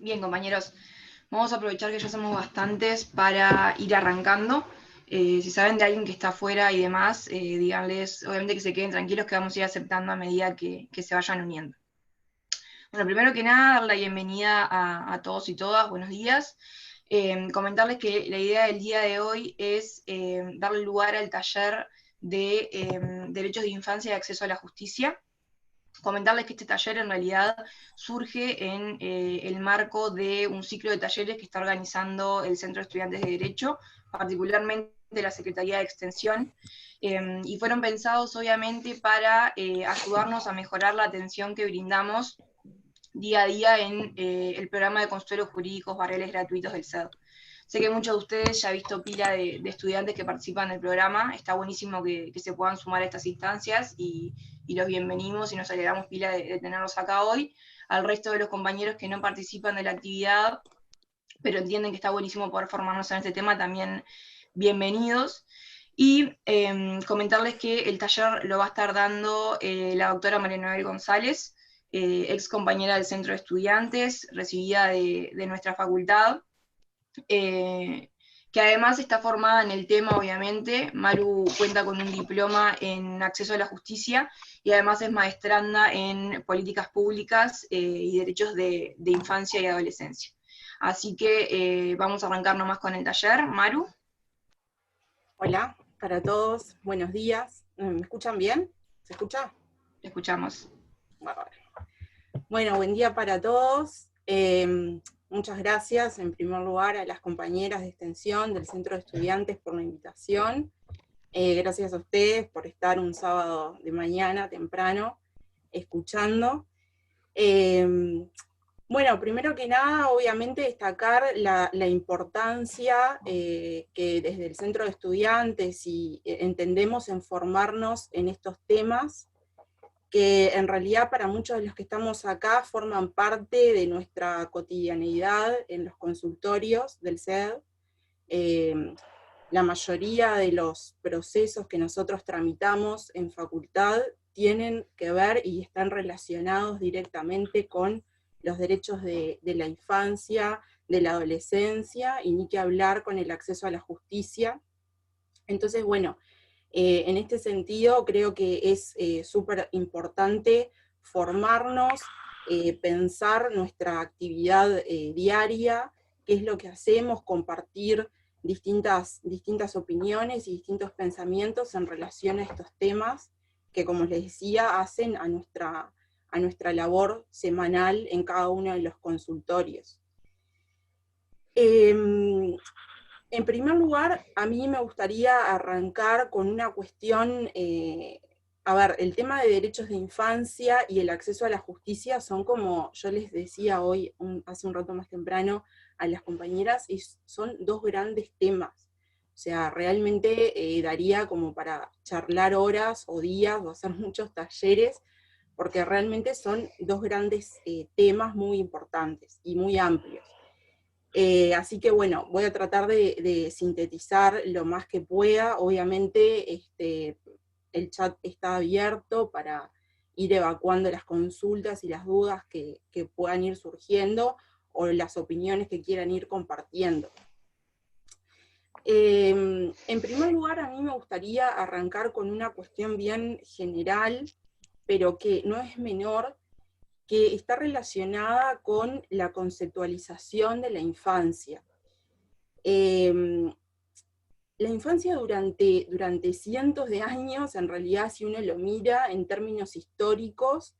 Bien, compañeros, vamos a aprovechar que ya somos bastantes para ir arrancando. Si saben de alguien que está afuera y demás, díganles, obviamente que se queden tranquilos, que vamos a ir aceptando a medida que se vayan uniendo. Bueno, primero que nada, dar la bienvenida a todos y todas, buenos días. Comentarles que la idea del día de hoy es darle lugar al taller de Derechos de Infancia y Acceso a la Justicia. Comentarles que este taller en realidad surge en el marco de un ciclo de talleres que está organizando el Centro de Estudiantes de Derecho, particularmente la Secretaría de Extensión, y fueron pensados obviamente para ayudarnos a mejorar la atención que brindamos día a día en el programa de consultorios jurídicos barriales gratuitos del CED. Sé que muchos de ustedes ya han visto pila de estudiantes que participan del programa, está buenísimo que se puedan sumar a estas instancias y los bienvenimos y nos alegramos pila de tenerlos acá hoy. Al resto de los compañeros que no participan de la actividad, pero entienden que está buenísimo poder formarnos en este tema, también bienvenidos. Y comentarles que el taller lo va a estar dando la doctora María Noel González, ex compañera del Centro de Estudiantes, recibida de nuestra facultad, que además está formada en el tema, obviamente. Maru cuenta con un diploma en acceso a la justicia y además es maestranda en políticas públicas y derechos de infancia y adolescencia. Así que vamos a arrancar nomás con el taller. Maru. Hola para todos, buenos días. ¿Me escuchan bien? ¿Se escucha? Te escuchamos. Bueno, buen día para todos. Muchas gracias en primer lugar a las compañeras de extensión del Centro de Estudiantes por la invitación. Gracias a ustedes por estar un sábado de mañana temprano escuchando. Bueno, primero que nada, obviamente destacar la importancia que desde el Centro de Estudiantes entendemos en formarnos en estos temas, que en realidad para muchos de los que estamos acá forman parte de nuestra cotidianeidad en los consultorios del CED. La mayoría de los procesos que nosotros tramitamos en facultad tienen que ver y están relacionados directamente con los derechos de la infancia, de la adolescencia, y ni que hablar con el acceso a la justicia. Entonces, bueno, en este sentido creo que es súper importante formarnos, pensar nuestra actividad diaria, qué es lo que hacemos, compartir distintas opiniones y distintos pensamientos en relación a estos temas que, como les decía, hacen a nuestra labor semanal en cada uno de los consultorios. En primer lugar, a mí me gustaría arrancar con una cuestión, a ver, el tema de derechos de infancia y el acceso a la justicia son, como yo les decía hoy, hace un rato más temprano, a las compañeras, son dos grandes temas. O sea, realmente daría como para charlar horas o días o hacer muchos talleres, porque realmente son dos grandes temas muy importantes y muy amplios. Así que bueno, voy a tratar de sintetizar lo más que pueda. Obviamente el chat está abierto para ir evacuando las consultas y las dudas que puedan ir surgiendo, o las opiniones que quieran ir compartiendo. En primer lugar, a mí me gustaría arrancar con una cuestión bien general, pero que no es menor, que está relacionada con la conceptualización de la infancia. La infancia durante cientos de años, en realidad si uno lo mira en términos históricos,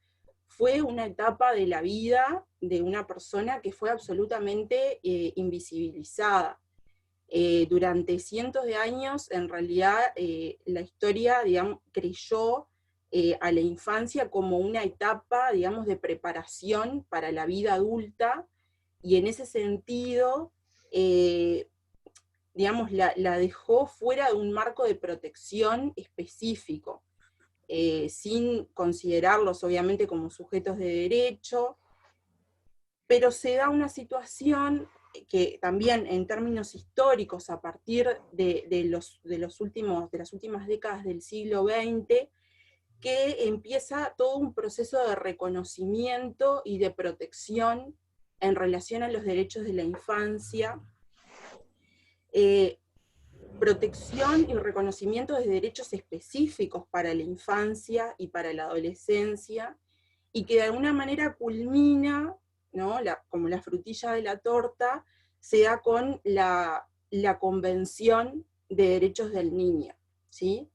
fue una etapa de la vida de una persona que fue absolutamente invisibilizada. Durante cientos de años, en realidad, la historia, digamos, creyó a la infancia como una etapa, digamos, de preparación para la vida adulta, y en ese sentido, digamos, la dejó fuera de un marco de protección específico, sin considerarlos obviamente como sujetos de derecho, pero se da una situación que también en términos históricos, a partir de las últimas décadas del siglo XX, que empieza todo un proceso de reconocimiento y de protección en relación a los derechos de la infancia, protección y reconocimiento de derechos específicos para la infancia y para la adolescencia, y que de alguna manera culmina, ¿no? Como la frutilla de la torta, se da con la Convención de Derechos del Niño, ¿sí?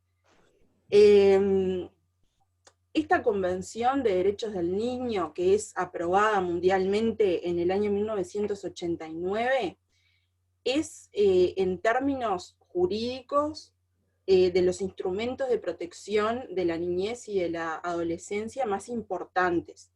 Esta Convención de Derechos del Niño, que es aprobada mundialmente en el año 1989, es, en términos jurídicos, de los instrumentos de protección de la niñez y de la adolescencia más importantes,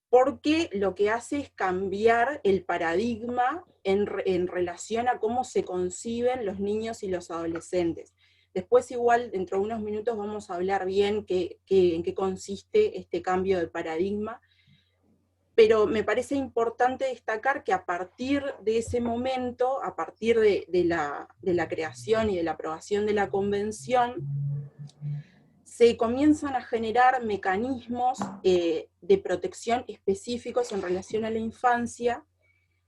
porque lo que hace es cambiar el paradigma en relación a cómo se conciben los niños y los adolescentes. Después igual, dentro de unos minutos, vamos a hablar bien en qué consiste este cambio de paradigma, pero me parece importante destacar que a partir de ese momento, a partir de la creación y de la aprobación de la convención, se comienzan a generar mecanismos de protección específicos en relación a la infancia,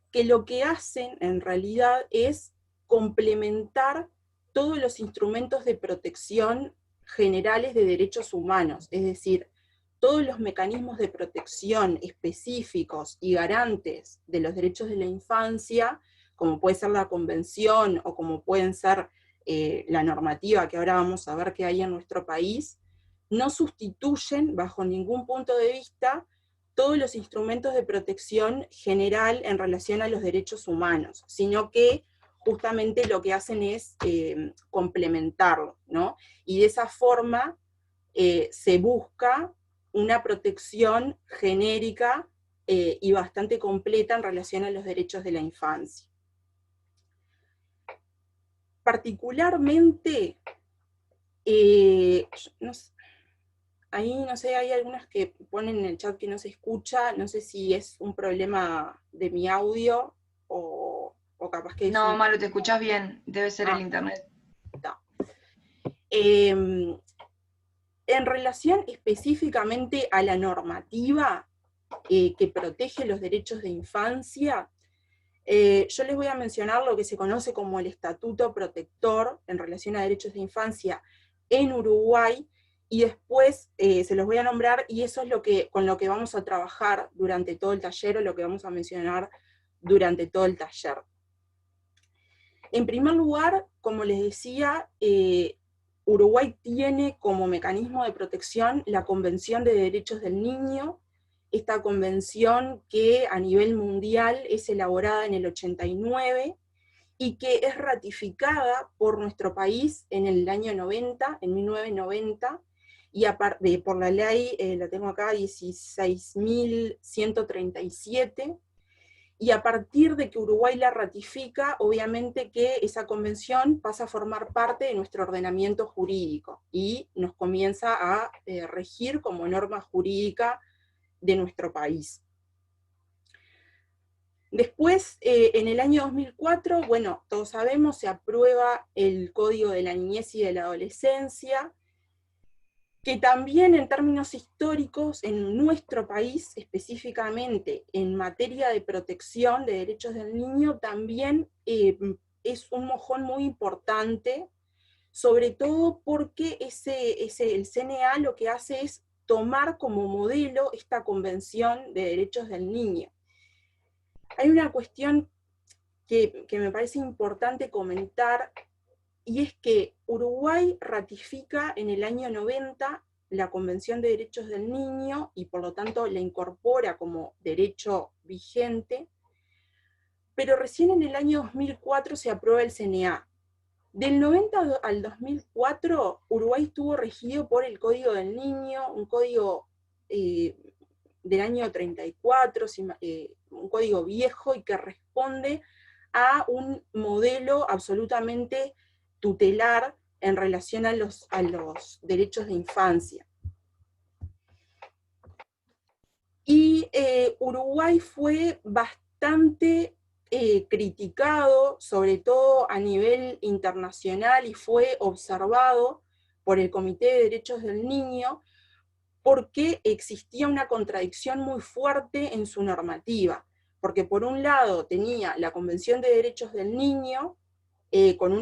que lo que hacen en realidad es complementar todos los instrumentos de protección generales de derechos humanos, es decir, todos los mecanismos de protección específicos y garantes de los derechos de la infancia, como puede ser la convención o como pueden ser la normativa que ahora vamos a ver que hay en nuestro país, no sustituyen bajo ningún punto de vista todos los instrumentos de protección general en relación a los derechos humanos, sino que justamente lo que hacen es complementarlo, ¿no? Y de esa forma se busca una protección genérica y bastante completa en relación a los derechos de la infancia. Particularmente, no sé, ahí no sé, hay algunas que ponen en el chat que no se escucha, no sé si es un problema de mi audio o capaz que es No, un... Maru, te escuchás bien, debe ser el internet. No. En relación específicamente a la normativa que protege los derechos de infancia, yo les voy a mencionar lo que se conoce como el Estatuto Protector en relación a derechos de infancia en Uruguay, y después se los voy a nombrar, y eso es con lo que vamos a trabajar durante todo el taller, o lo que vamos a mencionar durante todo el taller. En primer lugar, como les decía, Uruguay tiene como mecanismo de protección la Convención de Derechos del Niño, esta convención que a nivel mundial es elaborada en el 89 y que es ratificada por nuestro país en el año 90, en 1990, y por la ley, la tengo acá, 16.137, y a partir de que Uruguay la ratifica, obviamente que esa convención pasa a formar parte de nuestro ordenamiento jurídico, y nos comienza a regir como norma jurídica de nuestro país. Después, en el año 2004, bueno, todos sabemos, se aprueba el Código de la Niñez y de la Adolescencia, que también en términos históricos, en nuestro país, específicamente en materia de protección de derechos del niño, también es un mojón muy importante, sobre todo porque el CNA lo que hace es tomar como modelo esta Convención de Derechos del Niño. Hay una cuestión que me parece importante comentar, y es que Uruguay ratifica en el año 90 la Convención de Derechos del Niño, y por lo tanto la incorpora como derecho vigente, pero recién en el año 2004 se aprueba el CNA. Del 90 al 2004, Uruguay estuvo regido por el Código del Niño, un código del año 34, un código viejo y que responde a un modelo absolutamente tutelar en relación a los derechos de infancia. Y Uruguay fue bastante criticado, sobre todo a nivel internacional, y fue observado por el Comité de Derechos del Niño, porque existía una contradicción muy fuerte en su normativa, porque por un lado tenía la Convención de Derechos del Niño, como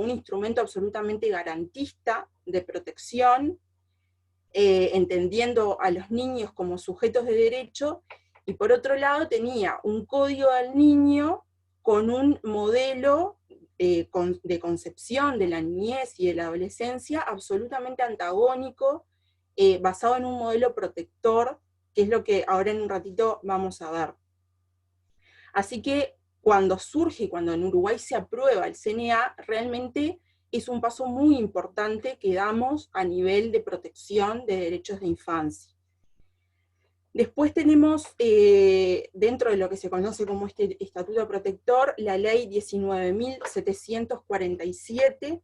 un instrumento absolutamente garantista de protección, entendiendo a los niños como sujetos de derecho, y por otro lado tenía un código del niño con un modelo de concepción de la niñez y de la adolescencia absolutamente antagónico, basado en un modelo protector, que es lo que ahora en un ratito vamos a ver. Así que cuando surge, cuando en Uruguay se aprueba el CNA, realmente es un paso muy importante que damos a nivel de protección de derechos de infancia. Después tenemos, dentro de lo que se conoce como este estatuto protector, la ley 19.747,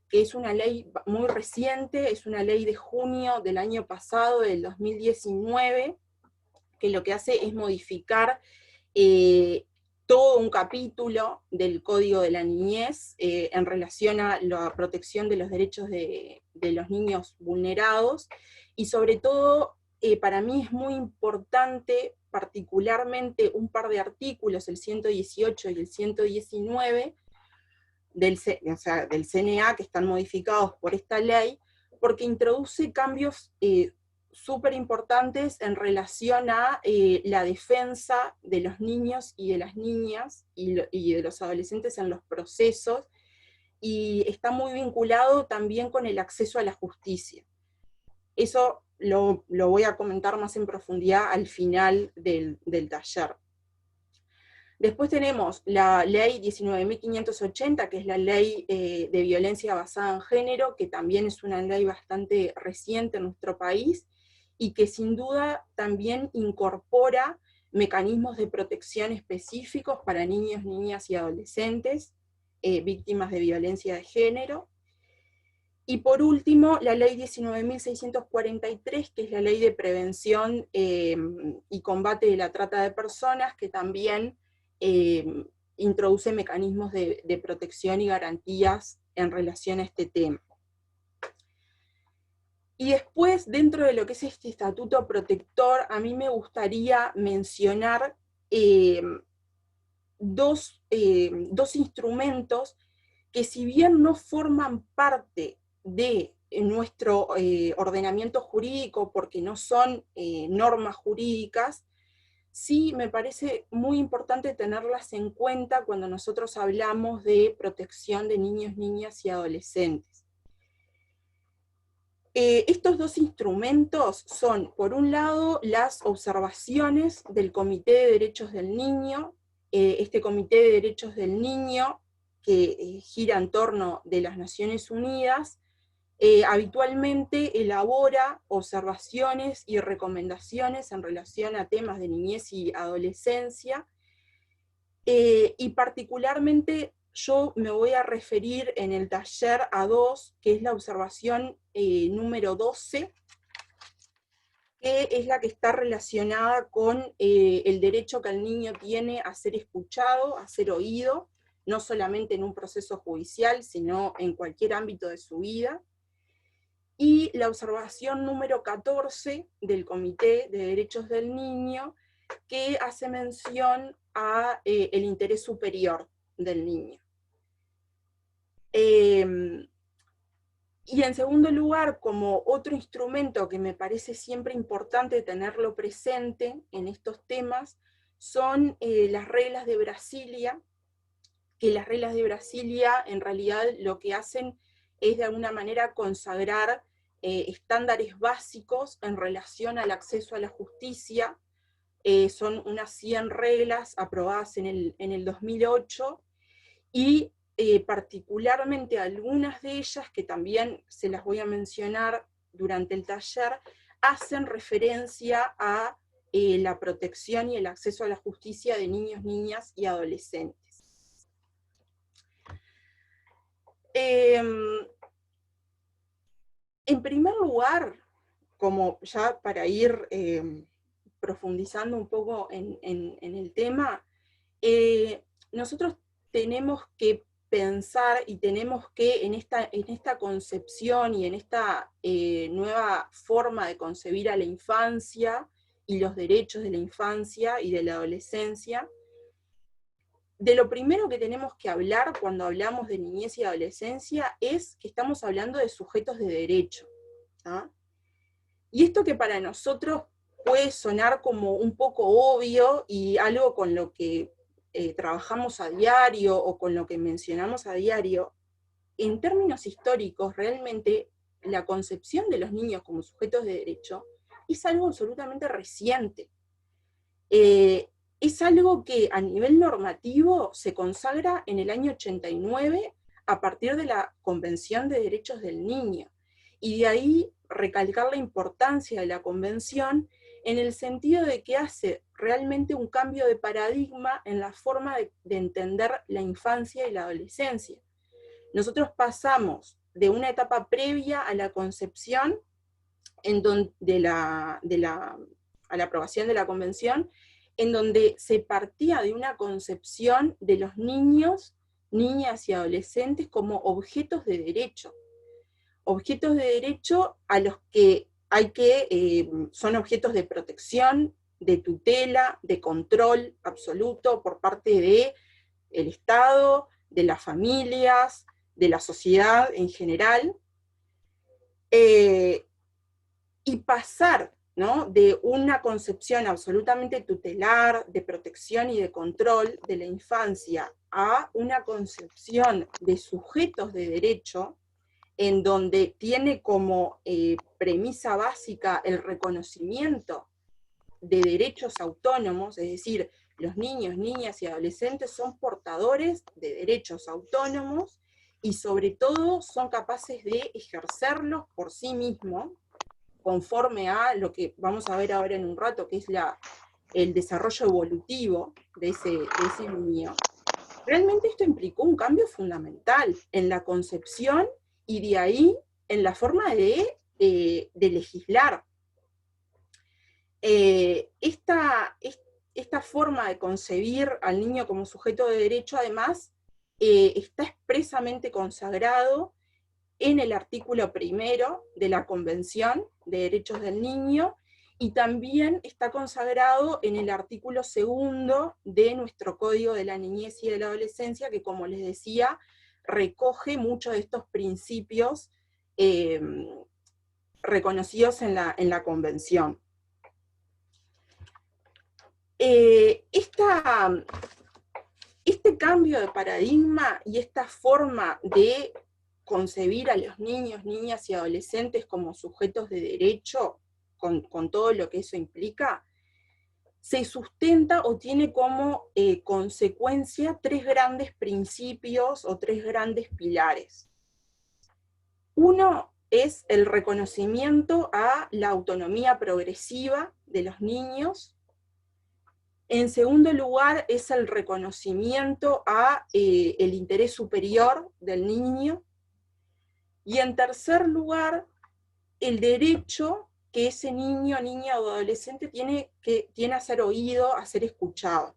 que es una ley muy reciente, es una ley de junio del año pasado, del 2019, que lo que hace es modificar todo un capítulo del Código de la Niñez en relación a la protección de los derechos de los niños vulnerados, y sobre todo para mí es muy importante particularmente un par de artículos, el 118 y el 119, del CNA, que están modificados por esta ley, porque introduce cambios súper importantes en relación a la defensa de los niños y de las niñas y de los adolescentes en los procesos, y está muy vinculado también con el acceso a la justicia. Eso lo voy a comentar más en profundidad al final del taller. Después tenemos la ley 19.580, que es la ley de violencia basada en género, que también es una ley bastante reciente en nuestro país, y que sin duda también incorpora mecanismos de protección específicos para niños, niñas y adolescentes víctimas de violencia de género. Y por último, la ley 19.643, que es la ley de prevención y combate de la trata de personas, que también introduce mecanismos de protección y garantías en relación a este tema. Y después, dentro de lo que es este estatuto protector, a mí me gustaría mencionar dos instrumentos que, si bien no forman parte de nuestro ordenamiento jurídico, porque no son normas jurídicas, sí me parece muy importante tenerlas en cuenta cuando nosotros hablamos de protección de niños, niñas y adolescentes. Estos dos instrumentos son, por un lado, las observaciones del Comité de Derechos del Niño. Este Comité de Derechos del Niño, que gira en torno de las Naciones Unidas, habitualmente elabora observaciones y recomendaciones en relación a temas de niñez y adolescencia, y particularmente yo me voy a referir en el taller a dos, que es la observación número 12, que es la que está relacionada con el derecho que el niño tiene a ser escuchado, a ser oído, no solamente en un proceso judicial, sino en cualquier ámbito de su vida. Y la observación número 14 del Comité de Derechos del Niño, que hace mención a el interés superior del niño. Y en segundo lugar, como otro instrumento que me parece siempre importante tenerlo presente en estos temas, son las reglas de Brasilia, que las reglas de Brasilia en realidad lo que hacen es de alguna manera consagrar estándares básicos en relación al acceso a la justicia. Son unas 100 reglas aprobadas en el 2008, y particularmente algunas de ellas, que también se las voy a mencionar durante el taller, hacen referencia a la protección y el acceso a la justicia de niños, niñas y adolescentes. En primer lugar, como ya para ir profundizando un poco en el tema, nosotros tenemos que pensar y tenemos que en esta concepción y en esta nueva forma de concebir a la infancia y los derechos de la infancia y de la adolescencia, de lo primero que tenemos que hablar cuando hablamos de niñez y adolescencia es que estamos hablando de sujetos de derecho. ¿Ah? Y esto que para nosotros puede sonar como un poco obvio y algo con lo que trabajamos a diario o con lo que mencionamos a diario, en términos históricos realmente la concepción de los niños como sujetos de derecho es algo absolutamente reciente. Es algo que a nivel normativo se consagra en el año 89 a partir de la Convención de Derechos del Niño. Y de ahí recalcar la importancia de la Convención en el sentido de que hace realmente un cambio de paradigma en la forma de entender la infancia y la adolescencia. Nosotros pasamos de una etapa previa a la concepción a la aprobación de la Convención, en donde se partía de una concepción de los niños, niñas y adolescentes como objetos de derecho. Objetos de derecho a los que son objetos de protección, de tutela, de control absoluto por parte del Estado, de las familias, de la sociedad en general, y pasar, ¿no?, de una concepción absolutamente tutelar, de protección y de control de la infancia, a una concepción de sujetos de derecho, en donde tiene como premisa básica el reconocimiento de derechos autónomos, es decir, los niños, niñas y adolescentes son portadores de derechos autónomos y sobre todo son capaces de ejercerlos por sí mismos, conforme a lo que vamos a ver ahora en un rato, que es el desarrollo evolutivo de ese niño. Realmente esto implicó un cambio fundamental en la concepción y de ahí en la forma de legislar. Esta forma de concebir al niño como sujeto de derecho, además, está expresamente consagrado en el artículo 1 de la Convención de Derechos del Niño, y también está consagrado en el artículo 2 de nuestro Código de la Niñez y de la Adolescencia, que, como les decía, recoge muchos de estos principios reconocidos en la Convención. Este cambio de paradigma y esta forma de concebir a los niños, niñas y adolescentes como sujetos de derecho, con todo lo que eso implica, se sustenta o tiene como consecuencia 3 grandes principios o 3 grandes pilares. Uno es el reconocimiento a la autonomía progresiva de los niños. En segundo lugar, es el reconocimiento a el interés superior del niño. Y en tercer lugar, el derecho que ese niño, niña o adolescente tiene a ser oído, a ser escuchado.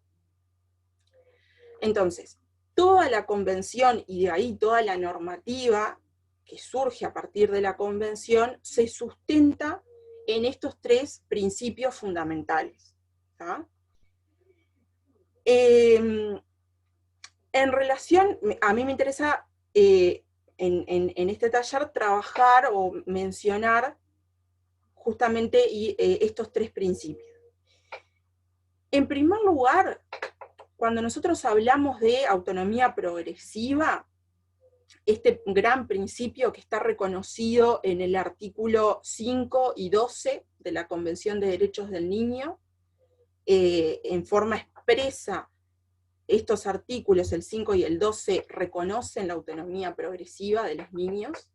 Entonces, toda la convención y de ahí toda la normativa que surge a partir de la convención se sustenta en estos 3 principios fundamentales. ¿Tá? En relación, a mí me interesa en este taller trabajar o mencionar justamente estos 3 principios. En primer lugar, cuando nosotros hablamos de autonomía progresiva, este gran principio que está reconocido en el artículo 5 y 12 de la Convención de Derechos del Niño, en forma expresa, estos artículos, el 5 y el 12, reconocen la autonomía progresiva de los niños,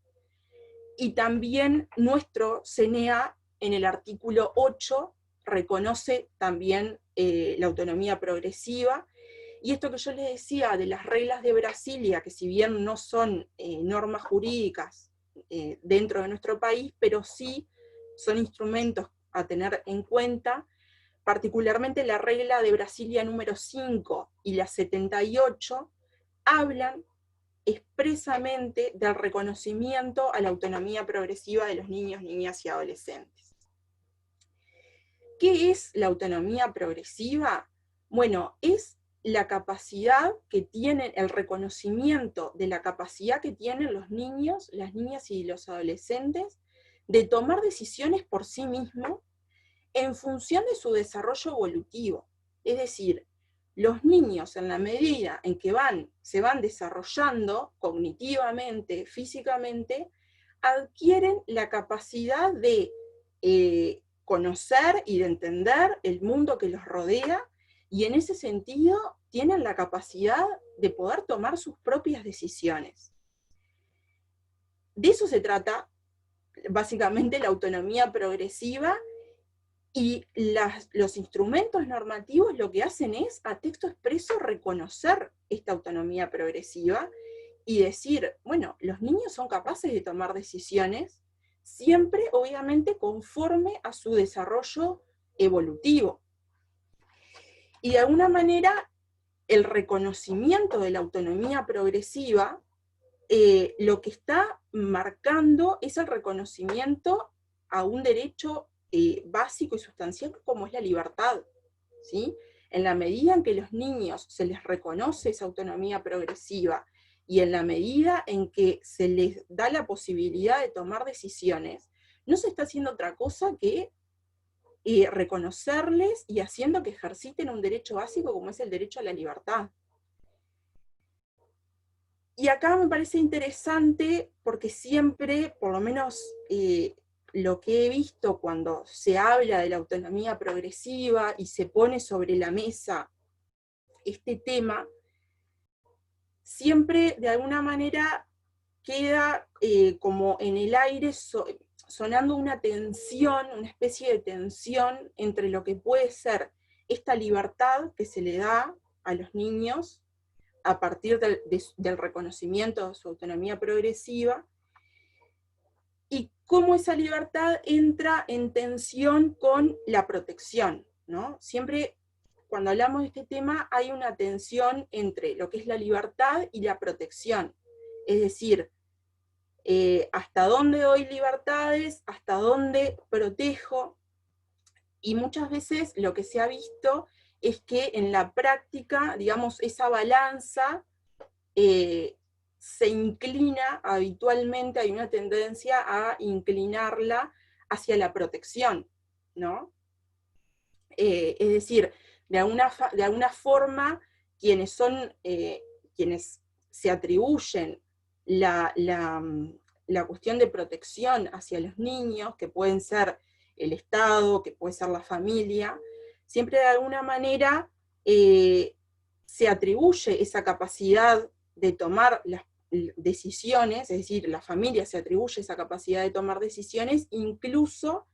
y también nuestro CNA, en el artículo 8, reconoce también la autonomía progresiva, y esto que yo les decía de las reglas de Brasilia, que si bien no son normas jurídicas dentro de nuestro país, pero sí son instrumentos a tener en cuenta, particularmente la regla de Brasilia número 5 y la 78, hablan expresamente del reconocimiento a la autonomía progresiva de los niños, niñas y adolescentes. ¿Qué es la autonomía progresiva? Bueno, es la capacidad que tienen, el reconocimiento de la capacidad que tienen los niños, las niñas y los adolescentes de tomar decisiones por sí mismos en función de su desarrollo evolutivo. Es decir, los niños, en la medida en que se van desarrollando cognitivamente, físicamente, adquieren la capacidad de conocer y de entender el mundo que los rodea, y en ese sentido tienen la capacidad de poder tomar sus propias decisiones. De eso se trata básicamente la autonomía progresiva, y los instrumentos normativos lo que hacen es, a texto expreso, reconocer esta autonomía progresiva y decir, bueno, los niños son capaces de tomar decisiones, siempre, obviamente, conforme a su desarrollo evolutivo. Y de alguna manera, el reconocimiento de la autonomía progresiva, lo que está marcando es el reconocimiento a un derecho básico y sustancial como es la libertad, ¿sí? En la medida en que los niños se les reconoce esa autonomía progresiva, y en la medida en que se les da la posibilidad de tomar decisiones, no se está haciendo otra cosa que reconocerles y haciendo que ejerciten un derecho básico como es el derecho a la libertad. Y acá me parece interesante porque siempre, por lo menos lo que he visto cuando se habla de la autonomía progresiva y se pone sobre la mesa este tema, siempre de alguna manera queda como en el aire sonando una tensión, una especie de tensión entre lo que puede ser esta libertad que se le da a los niños a partir del reconocimiento de su autonomía progresiva, y cómo esa libertad entra en tensión con la protección, ¿no? Siempre cuando hablamos de este tema hay una tensión entre lo que es la libertad y la protección, es decir, hasta dónde doy libertades, hasta dónde protejo, y muchas veces lo que se ha visto es que en la práctica, digamos, esa balanza se inclina habitualmente, hay una tendencia a inclinarla hacia la protección, ¿no? Es decir, de alguna forma, quienes se atribuyen la cuestión de protección hacia los niños, que pueden ser el Estado, que puede ser la familia, siempre de alguna manera se atribuye esa capacidad de tomar las decisiones, es decir, la familia se atribuye esa capacidad de tomar decisiones, incluso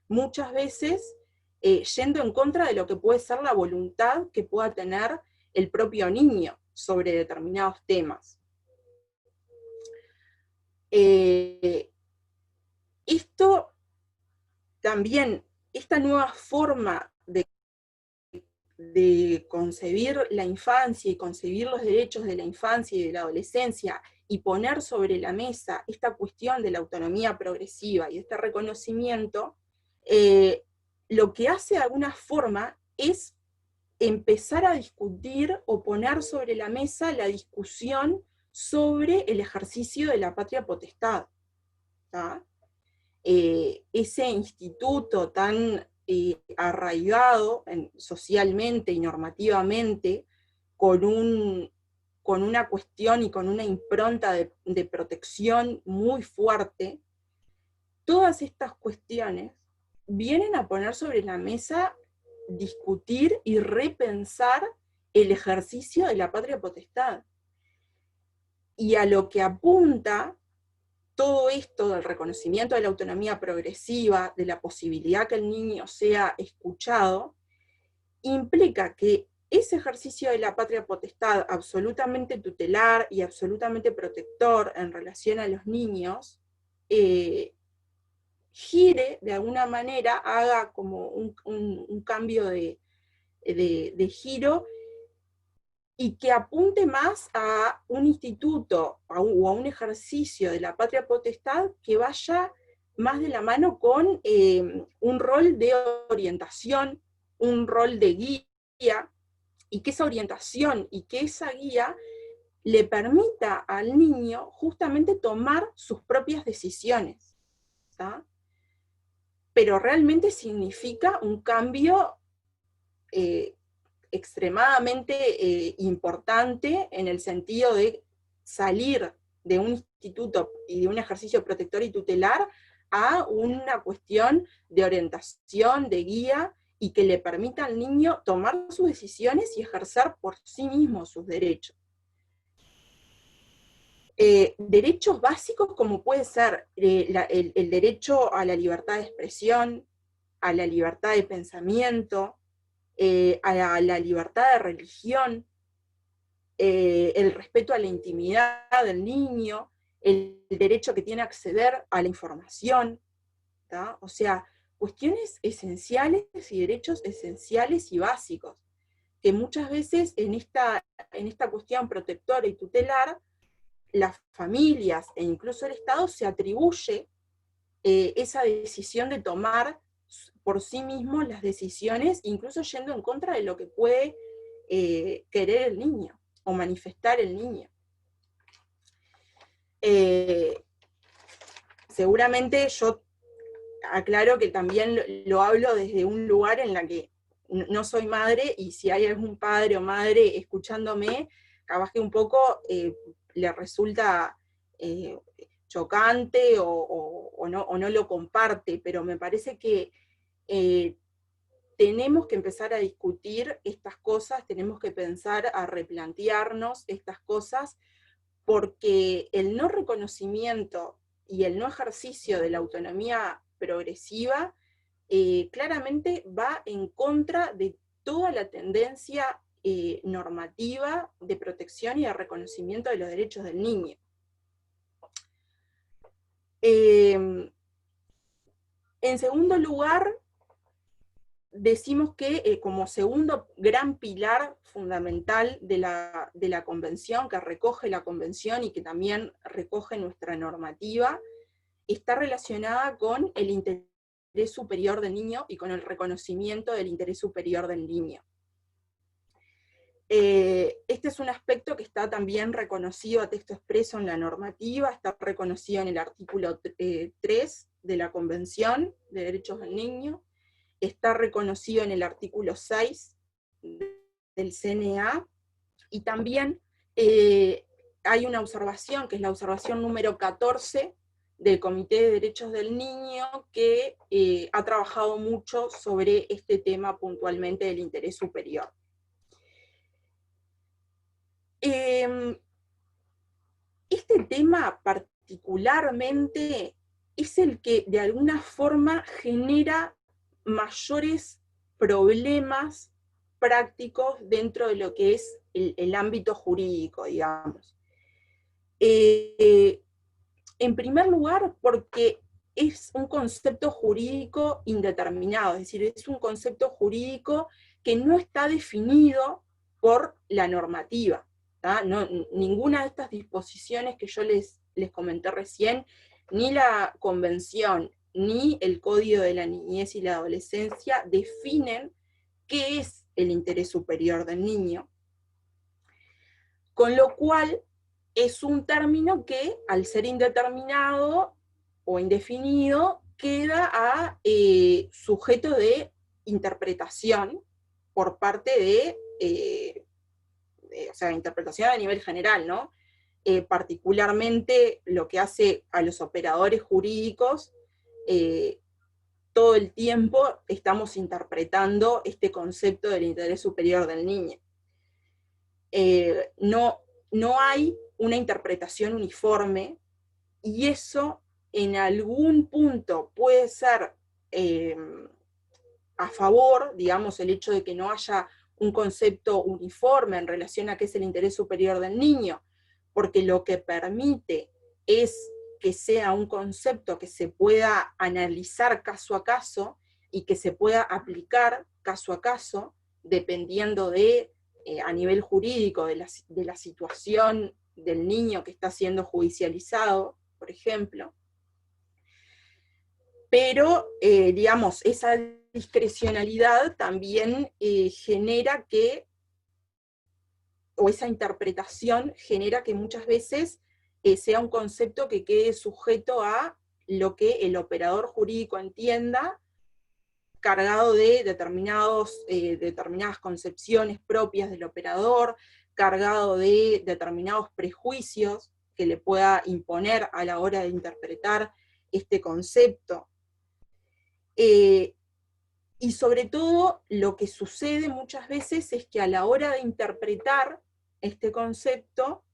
muchas veces yendo en contra de lo que puede ser la voluntad que pueda tener el propio niño sobre determinados temas. Esto también, esta nueva forma de concebir la infancia y concebir los derechos de la infancia y de la adolescencia, y poner sobre la mesa esta cuestión de la autonomía progresiva y este reconocimiento, lo que hace de alguna forma es empezar a discutir o poner sobre la mesa la discusión sobre el ejercicio de la patria potestad, ¿tá? Ese instituto tan arraigado socialmente y normativamente, con una cuestión y con una impronta de protección muy fuerte, todas estas cuestiones vienen a poner sobre la mesa, discutir y repensar el ejercicio de la patria potestad. Y a lo que apunta todo esto del reconocimiento de la autonomía progresiva, de la posibilidad que el niño sea escuchado, implica que ese ejercicio de la patria potestad absolutamente tutelar y absolutamente protector en relación a los niños, gire de alguna manera, haga como un cambio de giro, y que apunte más a un instituto o a un ejercicio de la patria potestad que vaya más de la mano con un rol de orientación, un rol de guía, y que esa orientación y que esa guía le permita al niño justamente tomar sus propias decisiones, ¿tá? Pero realmente significa un cambio extremadamente importante en el sentido de salir de un instituto y de un ejercicio protector y tutelar a una cuestión de orientación, de guía, y que le permita al niño tomar sus decisiones y ejercer por sí mismo sus derechos. Derechos básicos como puede ser el derecho a la libertad de expresión, a la libertad de pensamiento, a la libertad de religión, el respeto a la intimidad del niño, el derecho que tiene a acceder a la información, ¿tá? O sea, cuestiones esenciales y derechos esenciales y básicos, que muchas veces en esta cuestión protectora y tutelar, las familias e incluso el Estado se atribuye esa decisión de tomar por sí mismo las decisiones, incluso yendo en contra de lo que puede querer el niño o manifestar el niño. Seguramente yo aclaro que también lo hablo desde un lugar en la que no soy madre, y si hay algún padre o madre escuchándome, capaz que un poco le resulta chocante o no lo comparte, pero me parece que tenemos que empezar a discutir estas cosas, tenemos que pensar a replantearnos estas cosas, porque el no reconocimiento y el no ejercicio de la autonomía progresiva claramente va en contra de toda la tendencia normativa de protección y de reconocimiento de los derechos del niño. En segundo lugar, decimos que como segundo gran pilar fundamental de la Convención, que recoge la Convención y que también recoge nuestra normativa, está relacionada con el interés superior del niño y con el reconocimiento del interés superior del niño. Este es un aspecto que está también reconocido a texto expreso en la normativa, está reconocido en el artículo 3 de la Convención de Derechos del Niño, está reconocido en el artículo 6 del CNA, y también hay una observación, que es la observación número 14 del Comité de Derechos del Niño, que ha trabajado mucho sobre este tema puntualmente del interés superior. Este tema particularmente es el que de alguna forma genera mayores problemas prácticos dentro de lo que es el ámbito jurídico, digamos. En primer lugar, porque es un concepto jurídico indeterminado, es decir, es un concepto jurídico que no está definido por la normativa. No, ninguna de estas disposiciones que yo les comenté recién, ni la Convención, ni el Código de la Niñez y la Adolescencia definen qué es el interés superior del niño, con lo cual es un término que, al ser indeterminado o indefinido, queda a sujeto de interpretación por parte de o sea, interpretación a nivel general, ¿no? Particularmente lo que hace a los operadores jurídicos, todo el tiempo estamos interpretando este concepto del interés superior del niño. No hay una interpretación uniforme, y eso en algún punto puede ser a favor, digamos, el hecho de que no haya un concepto uniforme en relación a qué es el interés superior del niño, porque lo que permite es que sea un concepto que se pueda analizar caso a caso y que se pueda aplicar caso a caso, dependiendo de a nivel jurídico de la situación del niño que está siendo judicializado, por ejemplo. Pero, digamos, esa discrecionalidad también genera que, o esa interpretación genera que muchas veces sea un concepto que quede sujeto a lo que el operador jurídico entienda, cargado de determinadas concepciones propias del operador, cargado de determinados prejuicios que le pueda imponer a la hora de interpretar este concepto. Y sobre todo, lo que sucede muchas veces es que a la hora de interpretar este concepto,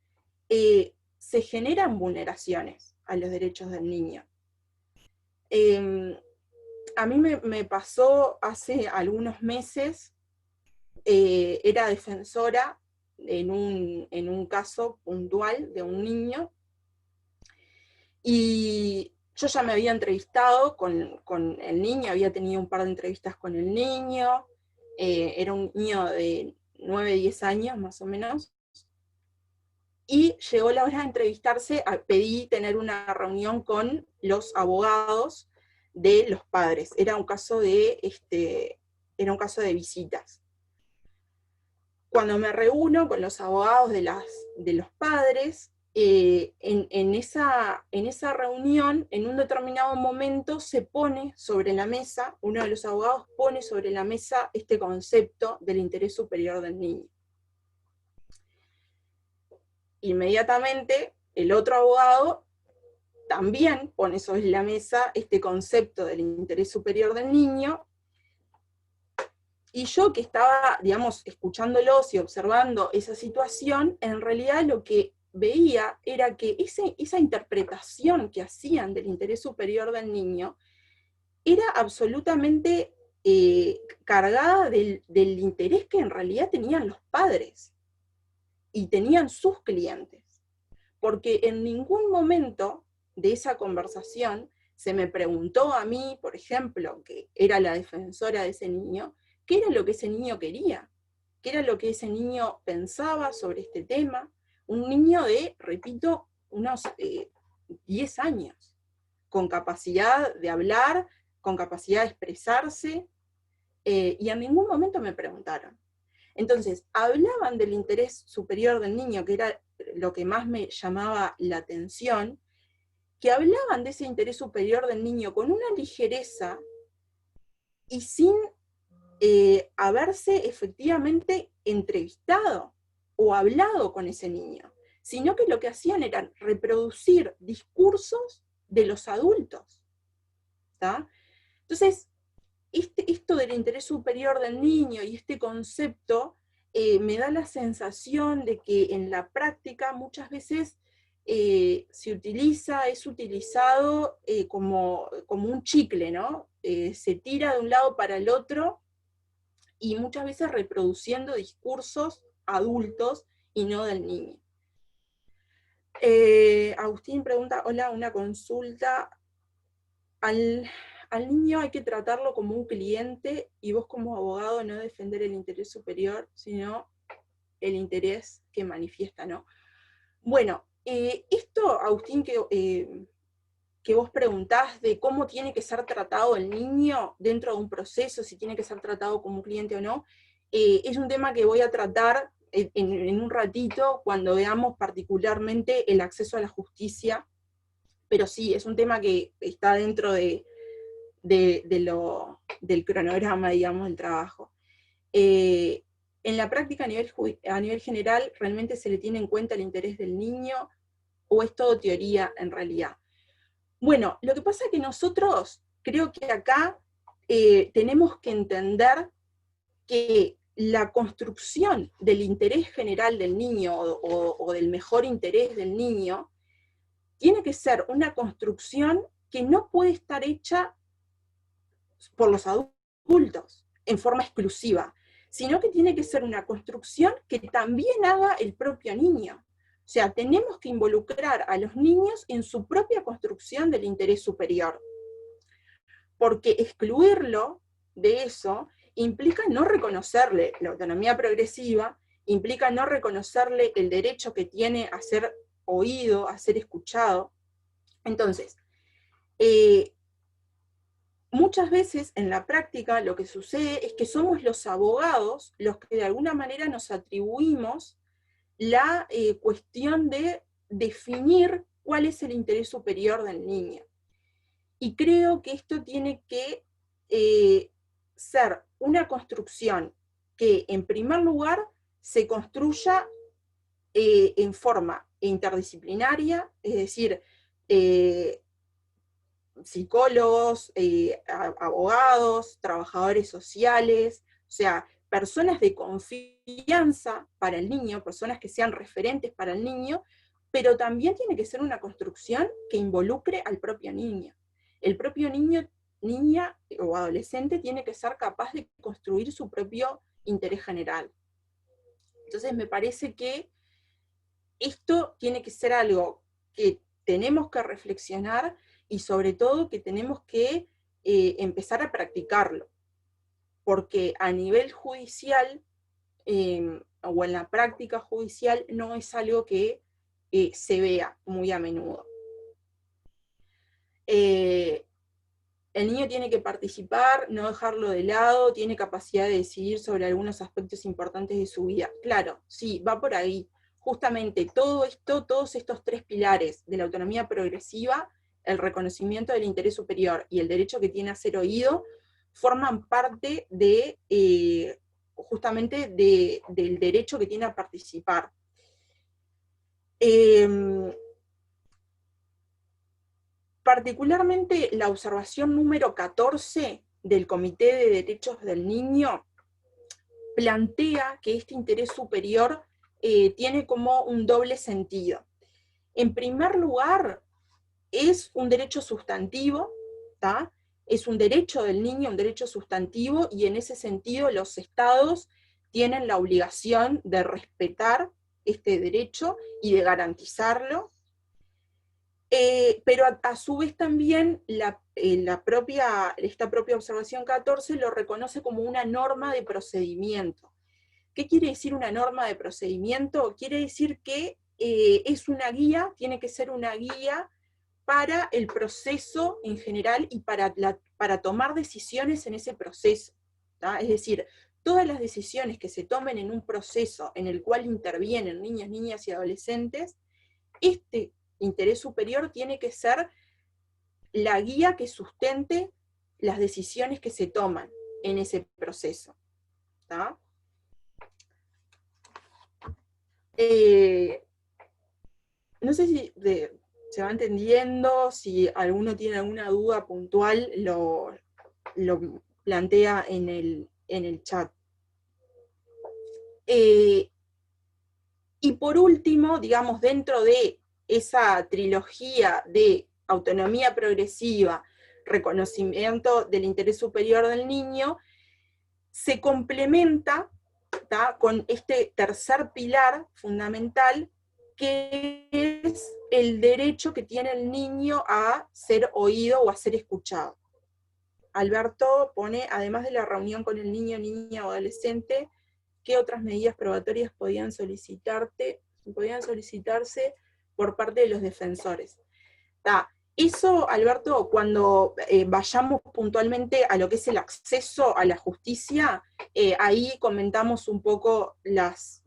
se generan vulneraciones a los derechos del niño. A mí me pasó hace algunos meses, era defensora en un caso puntual de un niño, y yo ya me había entrevistado con el niño, había tenido un par de entrevistas con el niño, era un niño de 9, 10 años más o menos, y llegó la hora de entrevistarse, pedí tener una reunión con los abogados de los padres. Era un caso de visitas. Cuando me reúno con los abogados de los padres, en esa reunión, en un determinado momento, se pone sobre la mesa, uno de los abogados pone sobre la mesa este concepto del interés superior del niño. Inmediatamente, el otro abogado también pone sobre la mesa este concepto del interés superior del niño, y yo que estaba, digamos, escuchándolos y observando esa situación, en realidad lo que veía era que esa interpretación que hacían del interés superior del niño era absolutamente cargada del interés que en realidad tenían los padres y tenían sus clientes. Porque en ningún momento de esa conversación se me preguntó a mí, por ejemplo, que era la defensora de ese niño, qué era lo que ese niño quería, qué era lo que ese niño pensaba sobre este tema. Un niño de, repito, unos 10 años, con capacidad de hablar, con capacidad de expresarse, y en ningún momento me preguntaron. Entonces, hablaban del interés superior del niño, que era lo que más me llamaba la atención, que hablaban de ese interés superior del niño con una ligereza y sin haberse efectivamente entrevistado o hablado con ese niño, sino que lo que hacían era reproducir discursos de los adultos. ¿Tá? Entonces, esto del interés superior del niño y este concepto me da la sensación de que en la práctica muchas veces es utilizado como un chicle, ¿no? Se tira de un lado para el otro, y muchas veces reproduciendo discursos adultos y no del niño. Agustín pregunta, hola, una consulta. Al niño hay que tratarlo como un cliente, y vos como abogado no defender el interés superior, sino el interés que manifiesta, ¿no? Bueno, esto, Agustín, que vos preguntás de cómo tiene que ser tratado el niño dentro de un proceso, si tiene que ser tratado como un cliente o no, es un tema que voy a tratar en un ratito, cuando veamos particularmente el acceso a la justicia, pero sí, es un tema que está dentro del cronograma, digamos, del trabajo. En la práctica, a nivel general, ¿realmente se le tiene en cuenta el interés del niño, o es todo teoría en realidad? Bueno, lo que pasa es que nosotros, creo que acá tenemos que entender que la construcción del interés general del niño, o del mejor interés del niño, tiene que ser una construcción que no puede estar hecha por los adultos en forma exclusiva, sino que tiene que ser una construcción que también haga el propio niño. O sea, tenemos que involucrar a los niños en su propia construcción del interés superior, porque excluirlo de eso implica no reconocerle la autonomía progresiva, implica no reconocerle el derecho que tiene a ser oído, a ser escuchado. Entonces, muchas veces en la práctica lo que sucede es que somos los abogados los que de alguna manera nos atribuimos la cuestión de definir cuál es el interés superior del niño. Y creo que esto tiene que ser una construcción que, en primer lugar, se construya en forma interdisciplinaria, es decir, psicólogos, abogados, trabajadores sociales, o sea, personas de confianza para el niño, personas que sean referentes para el niño, pero también tiene que ser una construcción que involucre al propio niño. El propio niño, niña o adolescente tiene que ser capaz de construir su propio interés general. Entonces me parece que esto tiene que ser algo que tenemos que reflexionar y sobre todo que tenemos que empezar a practicarlo. Porque a nivel judicial o en la práctica judicial no es algo que se vea muy a menudo. El niño tiene que participar, no dejarlo de lado, tiene capacidad de decidir sobre algunos aspectos importantes de su vida. Claro, sí, va por ahí. Justamente todo esto, todos estos tres pilares de la autonomía progresiva, el reconocimiento del interés superior y el derecho que tiene a ser oído, forman parte de, justamente del derecho que tiene a participar. Particularmente la observación número 14 del Comité de Derechos del Niño plantea que este interés superior tiene como un doble sentido. En primer lugar, es un derecho sustantivo, ¿tá? Es un derecho del niño, un derecho sustantivo, y en ese sentido los estados tienen la obligación de respetar este derecho y de garantizarlo. Pero a su vez también esta propia observación 14 lo reconoce como una norma de procedimiento. ¿Qué quiere decir una norma de procedimiento? Quiere decir que es una guía, tiene que ser una guía para el proceso en general y para tomar decisiones en ese proceso, ¿tá? Es decir, todas las decisiones que se tomen en un proceso en el cual intervienen niños, niñas y adolescentes, este interés superior tiene que ser la guía que sustente las decisiones que se toman en ese proceso, ¿tá? No sé si se va entendiendo, si alguno tiene alguna duda puntual, lo plantea en el chat. Y por último, digamos, dentro de esa trilogía de autonomía progresiva, reconocimiento del interés superior del niño, se complementa, ¿tá?, con este tercer pilar fundamental, que es el derecho que tiene el niño a ser oído o a ser escuchado. Alberto pone, además de la reunión con el niño, niña o adolescente, ¿qué otras medidas probatorias podían solicitarse por parte de los defensores? Eso, Alberto, cuando vayamos puntualmente a lo que es el acceso a la justicia, ahí comentamos un poco las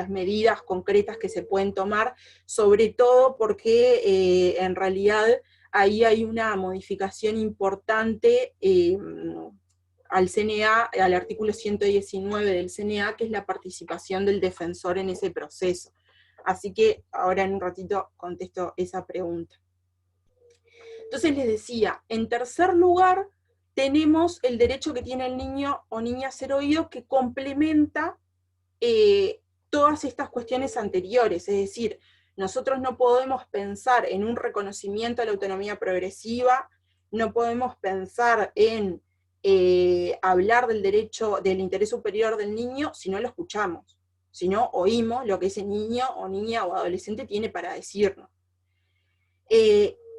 medidas concretas que se pueden tomar, sobre todo porque en realidad ahí hay una modificación importante al CNA, al artículo 119 del CNA, que es la participación del defensor en ese proceso. Así que ahora en un ratito contesto esa pregunta. Entonces les decía, en tercer lugar, tenemos el derecho que tiene el niño o niña a ser oído, que complementa todas estas cuestiones anteriores. Es decir, nosotros no podemos pensar en un reconocimiento de la autonomía progresiva, no podemos pensar en hablar del derecho, del interés superior del niño, si no lo escuchamos, si no oímos lo que ese niño o niña o adolescente tiene para decirnos.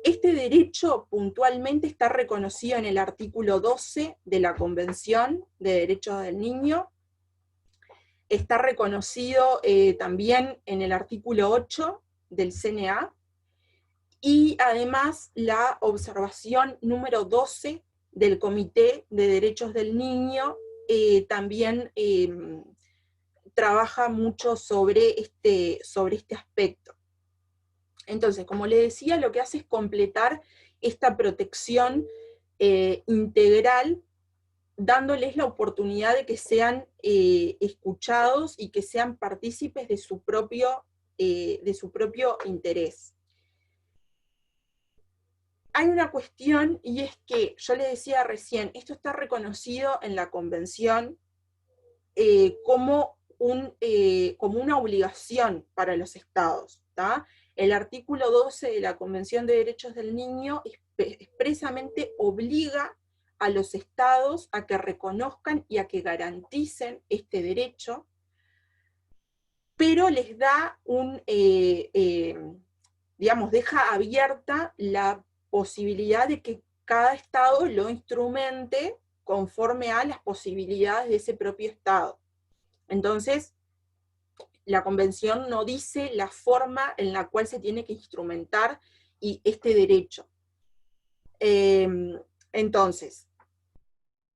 Este derecho puntualmente está reconocido en el artículo 12 de la Convención de Derechos del Niño, está reconocido también en el artículo 8 del CNA, y además la observación número 12 del Comité de Derechos del Niño también trabaja mucho sobre este aspecto. Entonces, como le decía, lo que hace es completar esta protección integral, dándoles la oportunidad de que sean escuchados y que sean partícipes de su propio interés. Hay una cuestión, y es que, yo le decía recién, esto está reconocido en la Convención como una obligación para los estados, ¿tá? El artículo 12 de la Convención de Derechos del Niño expresamente obliga a los estados a que reconozcan y a que garanticen este derecho, pero les da digamos, deja abierta la posibilidad de que cada estado lo instrumente conforme a las posibilidades de ese propio estado. Entonces, la Convención no dice la forma en la cual se tiene que instrumentar este derecho. Entonces,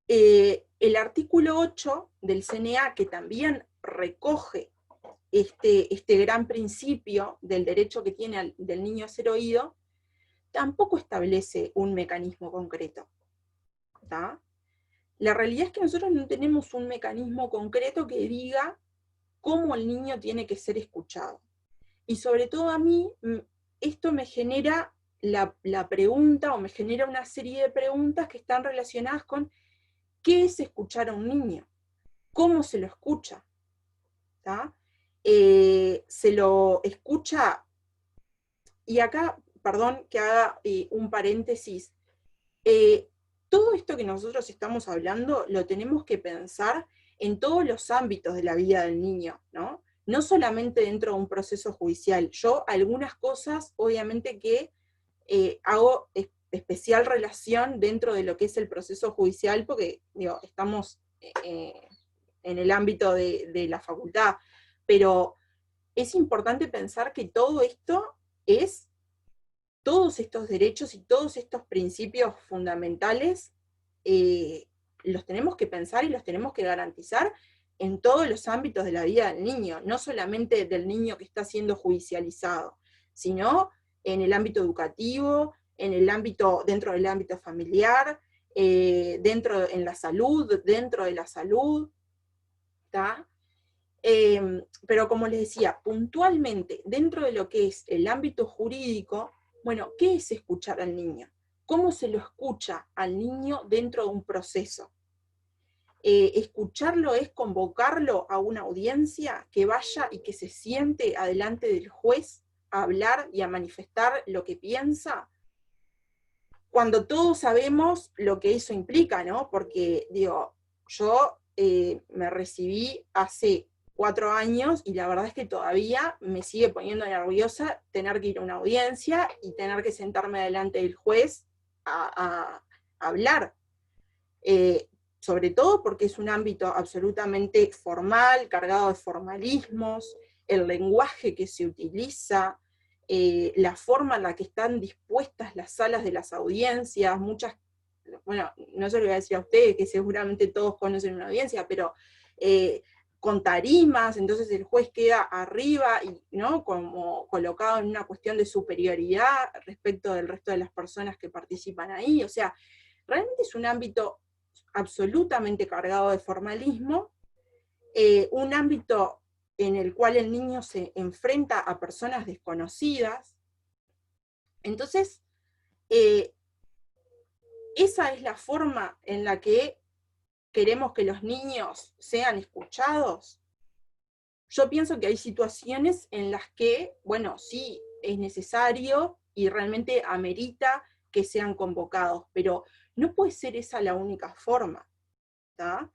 el artículo 8 del CNA, que también recoge este gran principio del derecho que tiene del niño a ser oído, tampoco establece un mecanismo concreto, ¿tá? La realidad es que nosotros no tenemos un mecanismo concreto que diga cómo el niño tiene que ser escuchado. Y sobre todo a mí, esto me genera la pregunta, o me genera una serie de preguntas que están relacionadas con ¿qué es escuchar a un niño? ¿Cómo se lo escucha? ¿Tá? Se lo escucha, y acá, perdón que haga un paréntesis, todo esto que nosotros estamos hablando lo tenemos que pensar en todos los ámbitos de la vida del niño, ¿no? No solamente dentro de un proceso judicial. Yo algunas cosas, obviamente que hago especial relación dentro de lo que es el proceso judicial, porque digo, estamos en el ámbito de la facultad, pero es importante pensar que todo esto es, todos estos derechos y todos estos principios fundamentales los tenemos que pensar y los tenemos que garantizar en todos los ámbitos de la vida del niño, no solamente del niño que está siendo judicializado, sino en el ámbito educativo, dentro del ámbito familiar, en la salud, dentro de la salud, ¿tá? Pero como les decía, puntualmente, dentro de lo que es el ámbito jurídico, bueno, ¿qué es escuchar al niño? ¿Cómo se lo escucha al niño dentro de un proceso? Escucharlo es convocarlo a una audiencia, que vaya y que se siente adelante del juez a hablar y a manifestar lo que piensa, cuando todos sabemos lo que eso implica, ¿no? Porque, digo, yo me recibí hace 4 años y la verdad es que todavía me sigue poniendo nerviosa tener que ir a una audiencia y tener que sentarme delante del juez a hablar. Sobre todo porque es un ámbito absolutamente formal, cargado de formalismos, el lenguaje que se utiliza, la forma en la que están dispuestas las salas de las audiencias, muchas, bueno, no se lo voy a decir a ustedes, que seguramente todos conocen una audiencia, pero con tarimas, entonces el juez queda arriba, ¿no? Como colocado en una cuestión de superioridad respecto del resto de las personas que participan ahí. O sea, realmente es un ámbito absolutamente cargado de formalismo, un ámbito en el cual el niño se enfrenta a personas desconocidas. Entonces, esa es la forma en la que queremos que los niños sean escuchados. Yo pienso que hay situaciones en las que, bueno, sí, es necesario y realmente amerita que sean convocados, pero no puede ser esa la única forma, ¿tá?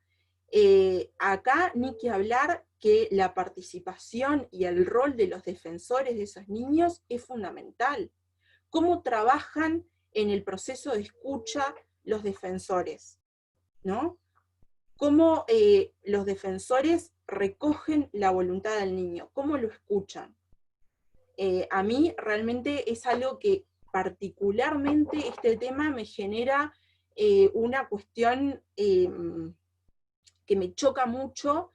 Acá ni que hablar que la participación y el rol de los defensores de esos niños es fundamental. ¿Cómo trabajan en el proceso de escucha los defensores? ¿No? Cómo los defensores recogen la voluntad del niño? ¿Cómo lo escuchan? A mí realmente es algo que particularmente este tema me genera una cuestión que me choca mucho,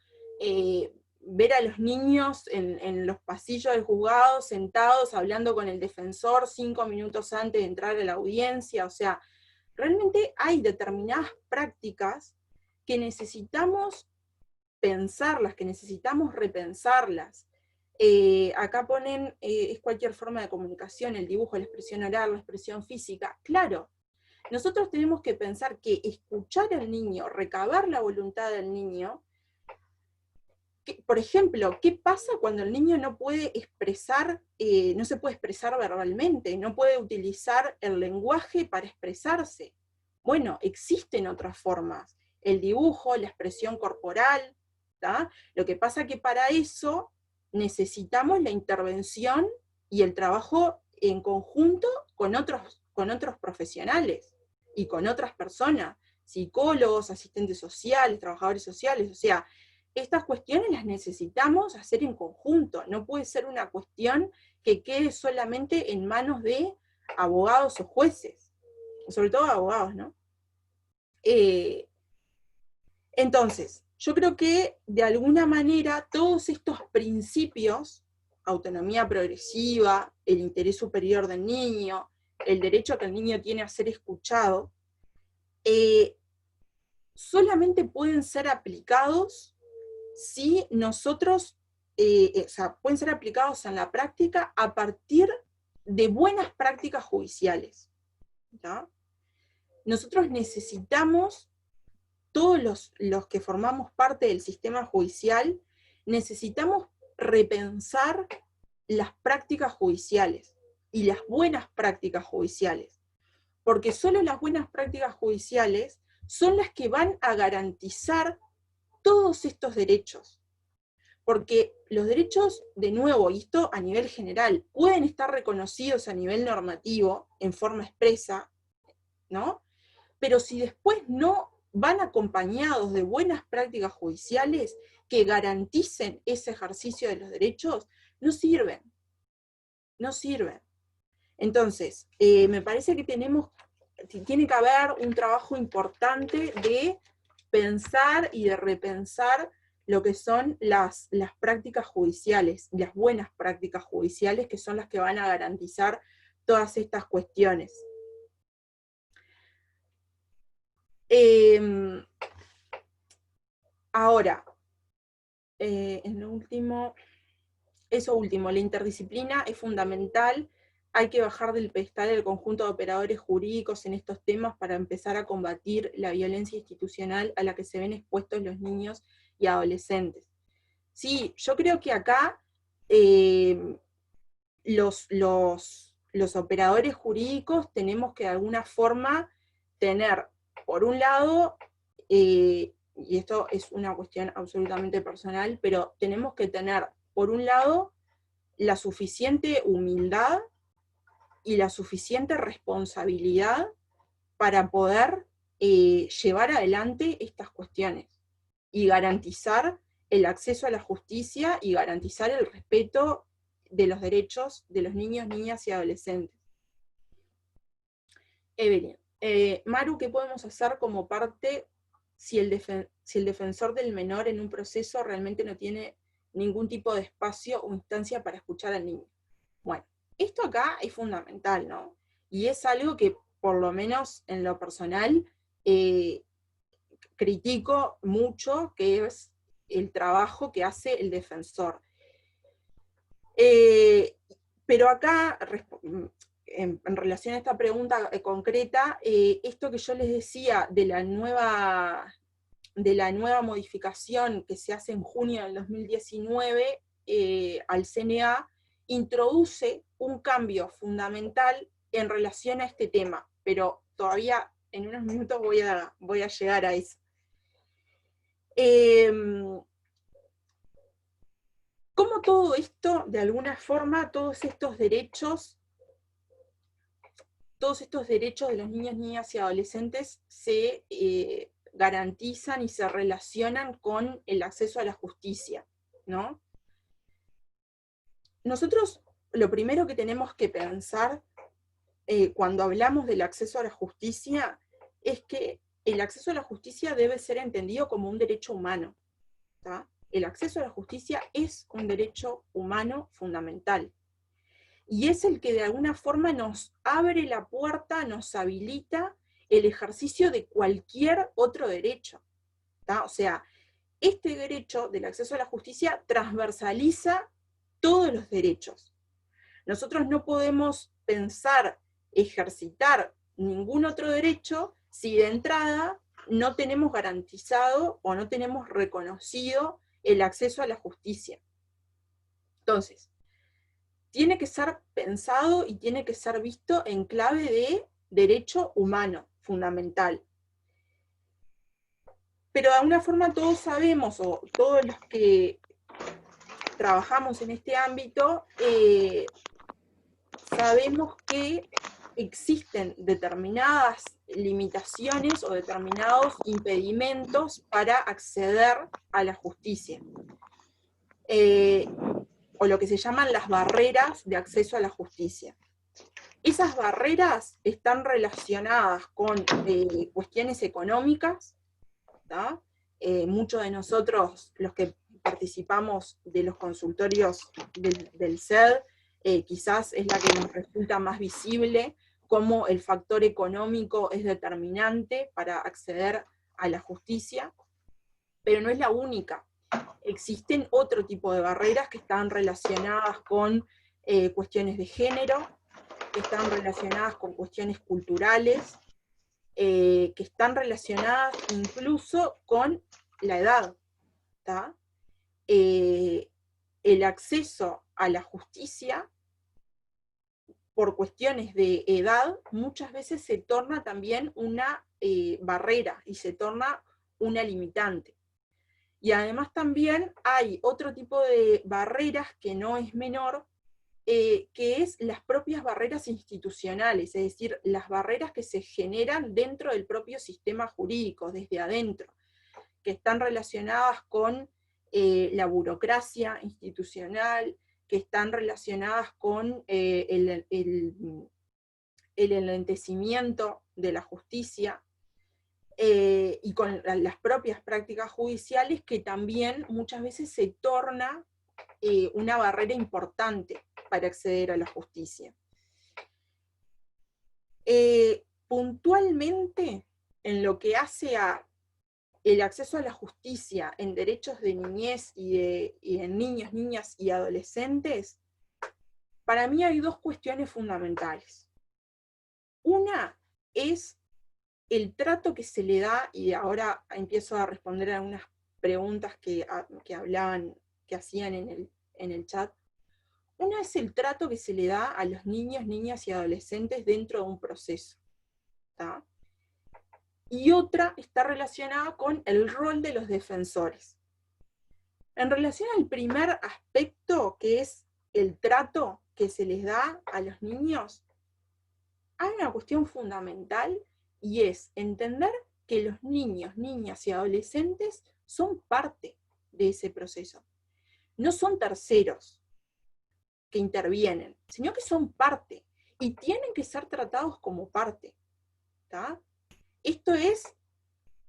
ver a los niños en los pasillos del juzgado sentados hablando con el defensor 5 minutos antes de entrar a la audiencia. O sea, realmente hay determinadas prácticas que necesitamos pensarlas, que necesitamos repensarlas. Acá ponen, es cualquier forma de comunicación, el dibujo, la expresión oral, la expresión física. Claro, nosotros tenemos que pensar que escuchar al niño, recabar la voluntad del niño, por ejemplo, ¿qué pasa cuando el niño no puede expresar, no se puede expresar verbalmente, no puede utilizar el lenguaje para expresarse? Bueno, existen otras formas, el dibujo, la expresión corporal, ¿tá? Lo que pasa que para eso necesitamos la intervención y el trabajo en conjunto con otros profesionales y con otras personas, psicólogos, asistentes sociales, trabajadores sociales. O sea, estas cuestiones las necesitamos hacer en conjunto, no puede ser una cuestión que quede solamente en manos de abogados o jueces, sobre todo abogados, ¿no? Entonces, yo creo que de alguna manera todos estos principios, autonomía progresiva, el interés superior del niño, el derecho que el niño tiene a ser escuchado, solamente pueden ser aplicados si nosotros, o sea, pueden ser aplicados en la práctica a partir de buenas prácticas judiciales, ¿tá? Nosotros necesitamos, todos los que formamos parte del sistema judicial, necesitamos repensar las prácticas judiciales y las buenas prácticas judiciales, porque solo las buenas prácticas judiciales son las que van a garantizar todos estos derechos. Porque los derechos, de nuevo, y esto a nivel general, pueden estar reconocidos a nivel normativo, en forma expresa, ¿no? Pero si después no van acompañados de buenas prácticas judiciales que garanticen ese ejercicio de los derechos, no sirven. No sirven. Entonces, me parece que tiene que haber un trabajo importante de pensar y de repensar lo que son las prácticas judiciales, las buenas prácticas judiciales, que son las que van a garantizar todas estas cuestiones. Ahora, en lo último, eso último, la interdisciplina es fundamental. Hay que bajar del pedestal el conjunto de operadores jurídicos en estos temas para empezar a combatir la violencia institucional a la que se ven expuestos los niños y adolescentes. Sí, yo creo que acá los operadores jurídicos tenemos que de alguna forma tener, por un lado, y esto es una cuestión absolutamente personal, pero tenemos que tener, por un lado, la suficiente humildad y la suficiente responsabilidad para poder llevar adelante estas cuestiones y garantizar el acceso a la justicia y garantizar el respeto de los derechos de los niños, niñas y adolescentes. Evelyn, Maru, ¿qué podemos hacer como parte si el defensor del menor en un proceso realmente no tiene ningún tipo de espacio o instancia para escuchar al niño? Bueno, esto acá es fundamental, ¿no? Y es algo que, por lo menos en lo personal, critico mucho, que es el trabajo que hace el defensor. Pero acá, en relación a esta pregunta concreta, esto que yo les decía de la nueva modificación que se hace en junio del 2019 al CNA, introduce un cambio fundamental en relación a este tema, pero todavía en unos minutos voy a llegar a eso. ¿Cómo todo esto, de alguna forma, todos estos derechos de los niños, niñas y adolescentes se garantizan y se relacionan con el acceso a la justicia, ¿no? Nosotros lo primero que tenemos que pensar cuando hablamos del acceso a la justicia es que el acceso a la justicia debe ser entendido como un derecho humano, ¿tá? El acceso a la justicia es un derecho humano fundamental. Y es el que de alguna forma nos abre la puerta, nos habilita el ejercicio de cualquier otro derecho, ¿tá? O sea, este derecho del acceso a la justicia transversaliza todos los derechos. Nosotros no podemos pensar, ejercitar ningún otro derecho si de entrada no tenemos garantizado o no tenemos reconocido el acceso a la justicia. Entonces, tiene que ser pensado y tiene que ser visto en clave de derecho humano, fundamental. Pero de alguna forma todos sabemos, o todos los que trabajamos en este ámbito, sabemos que existen determinadas limitaciones o determinados impedimentos para acceder a la justicia. O lo que se llaman las barreras de acceso a la justicia. Esas barreras están relacionadas con cuestiones económicas, ¿tá? Muchos de nosotros, los que participamos de los consultorios del SED, quizás es la que nos resulta más visible, cómo el factor económico es determinante para acceder a la justicia, pero no es la única. Existen otro tipo de barreras que están relacionadas con cuestiones de género, que están relacionadas con cuestiones culturales, que están relacionadas incluso con la edad, ¿tá? El acceso a la justicia por cuestiones de edad muchas veces se torna también una barrera y se torna una limitante. Y además también hay otro tipo de barreras que no es menor, que es las propias barreras institucionales, es decir, las barreras que se generan dentro del propio sistema jurídico, desde adentro, que están relacionadas con la burocracia institucional, que están relacionadas con el enlentecimiento de la justicia, y con las propias prácticas judiciales, que también muchas veces se torna una barrera importante para acceder a la justicia. Puntualmente, en lo que hace a el acceso a la justicia en derechos de niñez y en niños, niñas y adolescentes, para mí hay dos cuestiones fundamentales. Una es el trato que se le da, y ahora empiezo a responder a algunas preguntas que hablaban, que hacían en el chat. Una es el trato que se le da a los niños, niñas y adolescentes dentro de un proceso, ¿tá? Y otra está relacionada con el rol de los defensores. En relación al primer aspecto, que es el trato que se les da a los niños, hay una cuestión fundamental, y es entender que los niños, niñas y adolescentes son parte de ese proceso. No son terceros que intervienen, sino que son parte, y tienen que ser tratados como parte, ¿tá? Esto es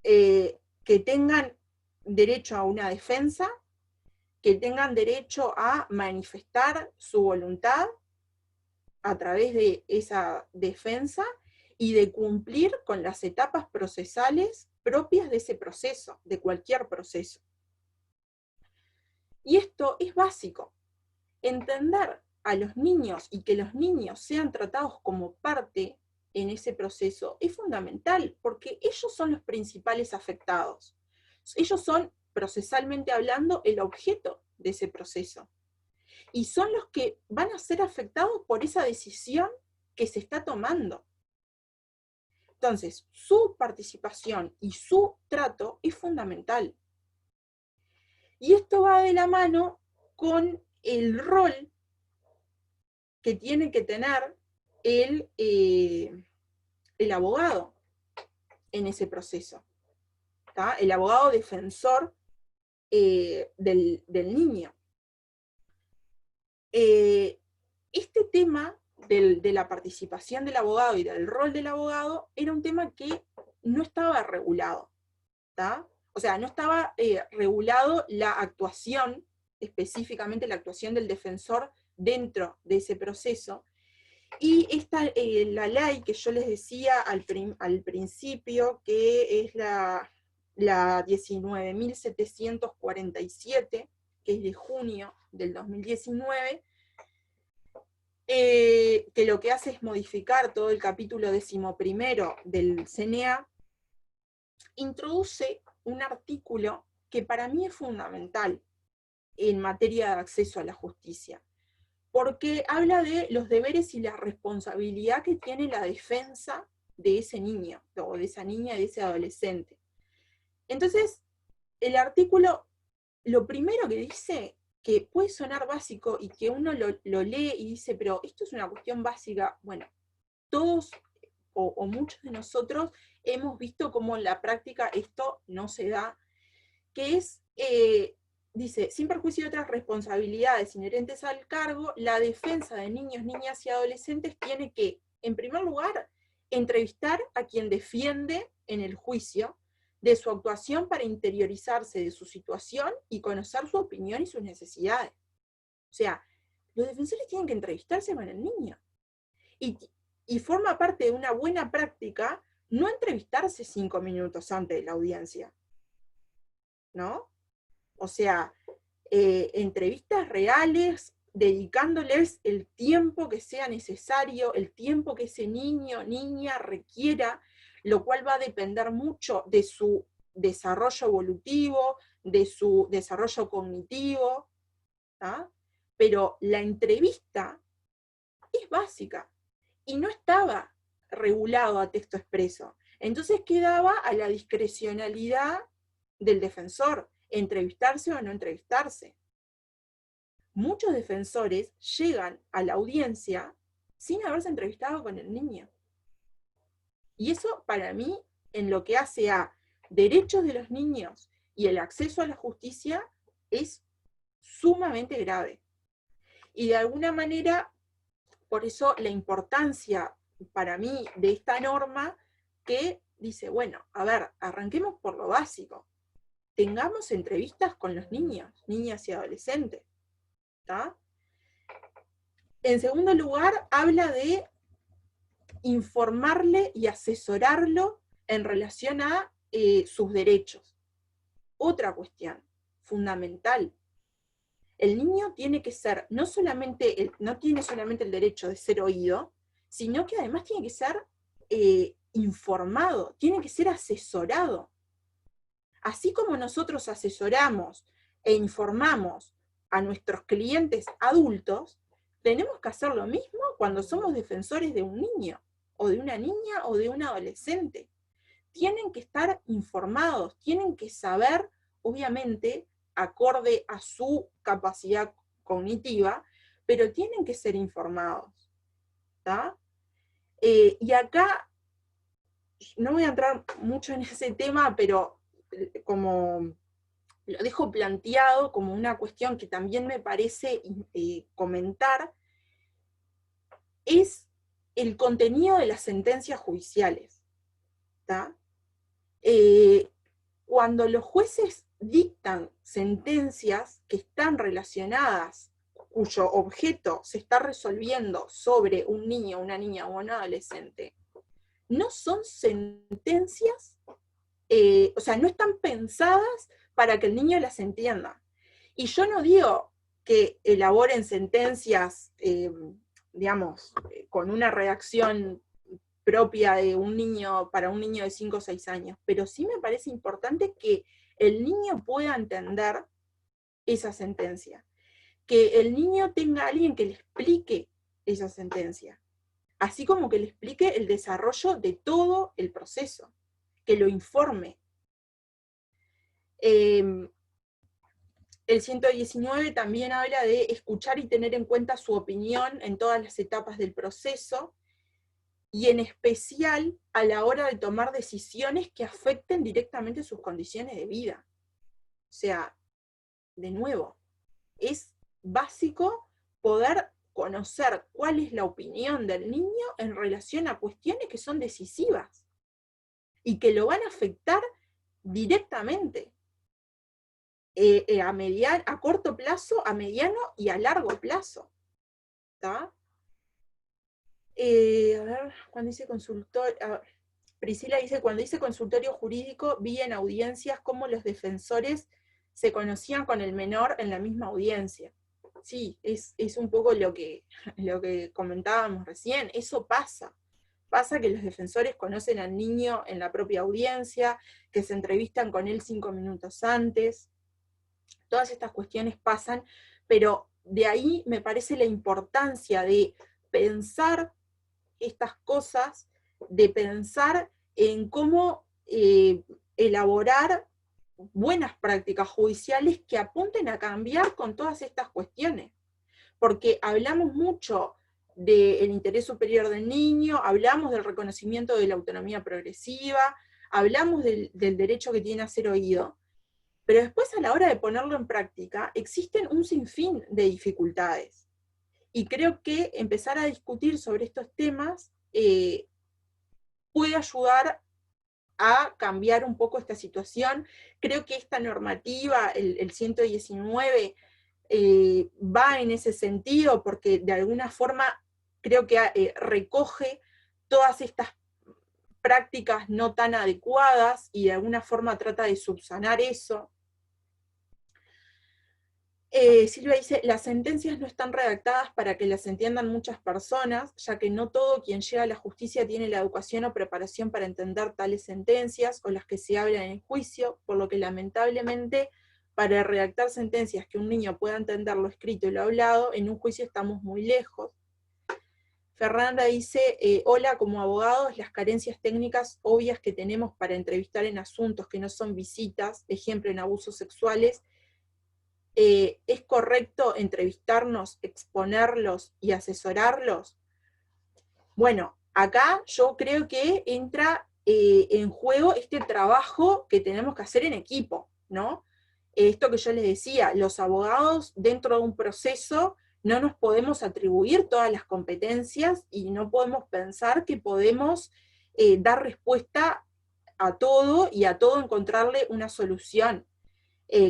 que tengan derecho a una defensa, que tengan derecho a manifestar su voluntad a través de esa defensa, y de cumplir con las etapas procesales propias de ese proceso, de cualquier proceso. Y esto es básico. Entender a los niños y que los niños sean tratados como parte en ese proceso es fundamental, porque ellos son los principales afectados. Ellos son, procesalmente hablando, el objeto de ese proceso. Y son los que van a ser afectados por esa decisión que se está tomando. Entonces, su participación y su trato es fundamental. Y esto va de la mano con el rol que tiene que tener el abogado en ese proceso. ¿tá? El abogado defensor del niño. Este tema de la participación del abogado y del rol del abogado era un tema que no estaba regulado, ¿tá? O sea, no estaba regulado la actuación, específicamente la actuación del defensor dentro de ese proceso. Y la ley que yo les decía al principio, que es la 19.747, que es de junio del 2019, que lo que hace es modificar todo el capítulo 11º del CNA, introduce un artículo que para mí es fundamental en materia de acceso a la justicia, porque habla de los deberes y la responsabilidad que tiene la defensa de ese niño, o de esa niña, de ese adolescente. Entonces, el artículo, lo primero que dice, que puede sonar básico y que uno lo lee y dice, pero esto es una cuestión básica. Bueno, todos o muchos de nosotros hemos visto cómo en la práctica esto no se da, que es, dice, sin perjuicio de otras responsabilidades inherentes al cargo, la defensa de niños, niñas y adolescentes tiene que, en primer lugar, entrevistar a quien defiende en el juicio de su actuación para interiorizarse de su situación y conocer su opinión y sus necesidades. O sea, los defensores tienen que entrevistarse con el niño. Y forma parte de una buena práctica no entrevistarse 5 minutos antes de la audiencia, ¿no? O sea, entrevistas reales, dedicándoles el tiempo que sea necesario, el tiempo que ese niño, niña requiera, lo cual va a depender mucho de su desarrollo evolutivo, de su desarrollo cognitivo, ¿tá? Pero la entrevista es básica y no estaba regulado a texto expreso. Entonces quedaba a la discrecionalidad del defensor, entrevistarse o no entrevistarse. Muchos defensores llegan a la audiencia sin haberse entrevistado con el niño. Y eso, para mí, en lo que hace a derechos de los niños y el acceso a la justicia, es sumamente grave. Y de alguna manera, por eso la importancia para mí de esta norma que dice, bueno, a ver, arranquemos por lo básico. Tengamos entrevistas con los niños, niñas y adolescentes. ¿Tá? En segundo lugar, habla de informarle y asesorarlo en relación a sus derechos. Otra cuestión fundamental. El niño tiene que ser, no tiene solamente el derecho de ser oído, sino que además tiene que ser informado, tiene que ser asesorado. Así como nosotros asesoramos e informamos a nuestros clientes adultos, tenemos que hacer lo mismo cuando somos defensores de un niño, o de una niña, o de un adolescente. Tienen que estar informados, tienen que saber, obviamente, acorde a su capacidad cognitiva, pero tienen que ser informados, ¿tá? Y acá, no voy a entrar mucho en ese tema, pero como lo dejo planteado como una cuestión que también me parece comentar, es el contenido de las sentencias judiciales. ¿Tá? Cuando los jueces dictan sentencias que están relacionadas, cuyo objeto se está resolviendo sobre un niño, una niña o un adolescente, no son sentencias, o sea, no están pensadas para que el niño las entienda. Y yo no digo que elaboren sentencias, digamos, con una redacción propia de un niño, para un niño de 5 o 6 años, pero sí me parece importante que el niño pueda entender esa sentencia, que el niño tenga a alguien que le explique esa sentencia, así como que le explique el desarrollo de todo el proceso, que lo informe. El 119 también habla de escuchar y tener en cuenta su opinión en todas las etapas del proceso, y en especial a la hora de tomar decisiones que afecten directamente sus condiciones de vida. O sea, de nuevo, es básico poder conocer cuál es la opinión del niño en relación a cuestiones que son decisivas y que lo van a afectar directamente, a corto plazo, a mediano y a largo plazo. ¿Está? A ver, cuando dice consultorio, Priscila dice, cuando dice consultorio jurídico, vi en audiencias cómo los defensores se conocían con el menor en la misma audiencia. Sí, es un poco lo que comentábamos recién, eso pasa. Pasa que los defensores conocen al niño en la propia audiencia, que se entrevistan con él 5 minutos antes. Todas estas cuestiones pasan, pero de ahí me parece la importancia de pensar estas cosas, de pensar en cómo elaborar buenas prácticas judiciales que apunten a cambiar con todas estas cuestiones. Porque hablamos mucho del interés superior del niño, hablamos del reconocimiento de la autonomía progresiva, hablamos del derecho que tiene a ser oído, pero después a la hora de ponerlo en práctica existen un sinfín de dificultades. Y creo que empezar a discutir sobre estos temas puede ayudar a cambiar un poco esta situación. Creo que esta normativa, el 119, va en ese sentido, porque de alguna forma creo que recoge todas estas prácticas no tan adecuadas y de alguna forma trata de subsanar eso. Silvia dice, las sentencias no están redactadas para que las entiendan muchas personas, ya que no todo quien llega a la justicia tiene la educación o preparación para entender tales sentencias o las que se hablan en el juicio, por lo que lamentablemente para redactar sentencias que un niño pueda entender lo escrito y lo hablado, en un juicio estamos muy lejos. Fernanda dice, hola, como abogados, las carencias técnicas obvias que tenemos para entrevistar en asuntos que no son visitas, ejemplo en abusos sexuales, ¿es correcto entrevistarnos, exponerlos y asesorarlos? Bueno, acá yo creo que entra en juego este trabajo que tenemos que hacer en equipo, ¿no? Esto que yo les decía, los abogados dentro de un proceso no nos podemos atribuir todas las competencias y no podemos pensar que podemos dar respuesta a todo y a todo encontrarle una solución.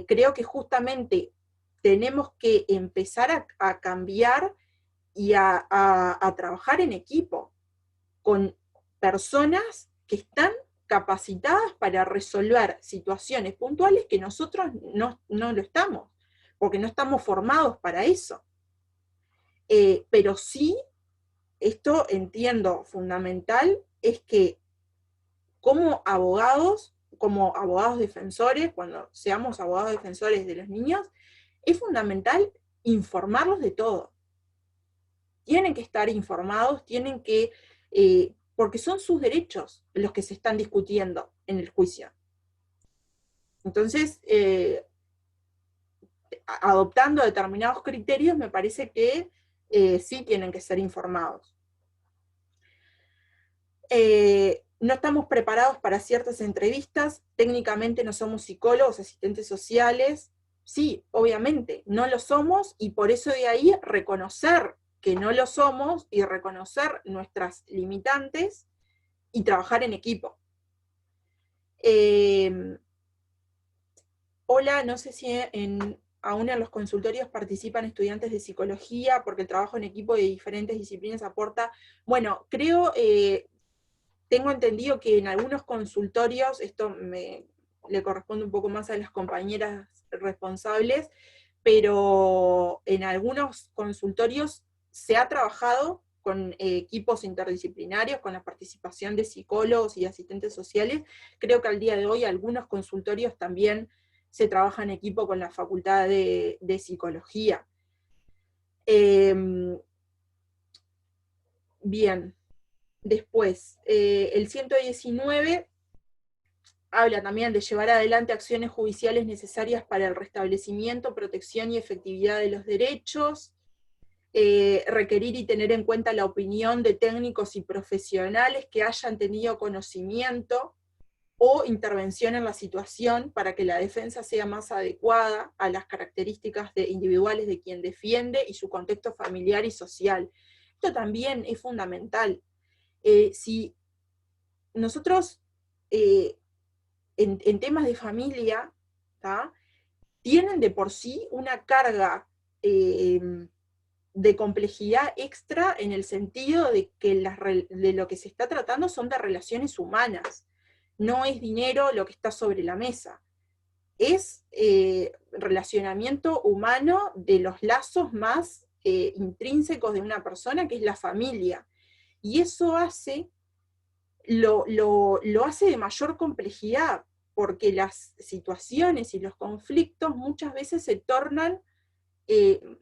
Creo que justamente tenemos que empezar a cambiar y a trabajar en equipo, con personas que están capacitadas para resolver situaciones puntuales que nosotros no lo estamos, porque no estamos formados para eso. Pero sí, esto entiendo fundamental, es que como abogados defensores, cuando seamos abogados defensores de los niños, es fundamental informarlos de todo. Tienen que estar informados, porque son sus derechos los que se están discutiendo en el juicio. Entonces, adoptando determinados criterios, me parece que sí tienen que ser informados. No estamos preparados para ciertas entrevistas, técnicamente no somos psicólogos, asistentes sociales, sí, obviamente, no lo somos, y por eso de ahí reconocer que no lo somos y reconocer nuestras limitantes y trabajar en equipo. Hola, no sé si aún en los consultorios participan estudiantes de psicología, porque el trabajo en equipo de diferentes disciplinas aporta. Bueno, creo, tengo entendido que en algunos consultorios, esto le corresponde un poco más a las compañeras responsables, pero en algunos consultorios se ha trabajado con equipos interdisciplinarios, con la participación de psicólogos y asistentes sociales. Creo que al día de hoy algunos consultorios también se trabaja en equipo con la Facultad de Psicología. Bien, después, el 119 habla también de llevar adelante acciones judiciales necesarias para el restablecimiento, protección y efectividad de los derechos. requerir y tener en cuenta la opinión de técnicos y profesionales que hayan tenido conocimiento o intervención en la situación para que la defensa sea más adecuada a las características individuales de quien defiende y su contexto familiar y social. Esto también es fundamental. Si nosotros en temas de familia, ¿tá?, tienen de por sí una carga de complejidad extra en el sentido de que de lo que se está tratando son de relaciones humanas. No es dinero lo que está sobre la mesa. Es relacionamiento humano de los lazos más intrínsecos de una persona, que es la familia. Y eso lo hace de mayor complejidad, porque las situaciones y los conflictos muchas veces se tornan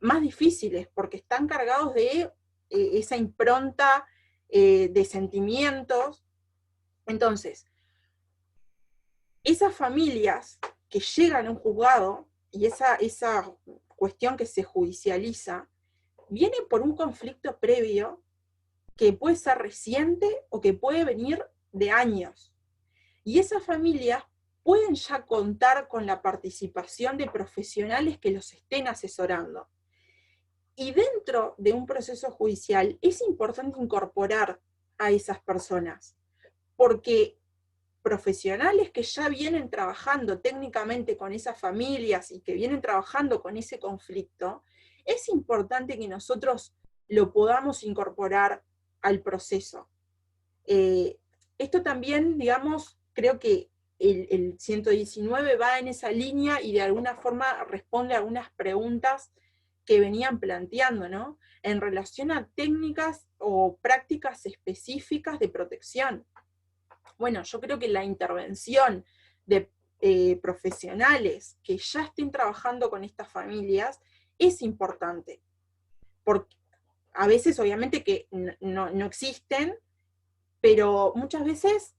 más difíciles, porque están cargados de esa impronta de sentimientos. Entonces, esas familias que llegan a un juzgado, y esa cuestión que se judicializa, viene por un conflicto previo que puede ser reciente o que puede venir de años. Y esas familias pueden ya contar con la participación de profesionales que los estén asesorando. Y dentro de un proceso judicial es importante incorporar a esas personas, porque profesionales que ya vienen trabajando técnicamente con esas familias y que vienen trabajando con ese conflicto, es importante que nosotros lo podamos incorporar al proceso. Esto también, digamos, creo que el 119 va en esa línea y de alguna forma responde a algunas preguntas que venían planteando, ¿no?, en relación a técnicas o prácticas específicas de protección. Bueno, yo creo que la intervención de profesionales que ya estén trabajando con estas familias es importante, porque a veces obviamente que no existen, pero muchas veces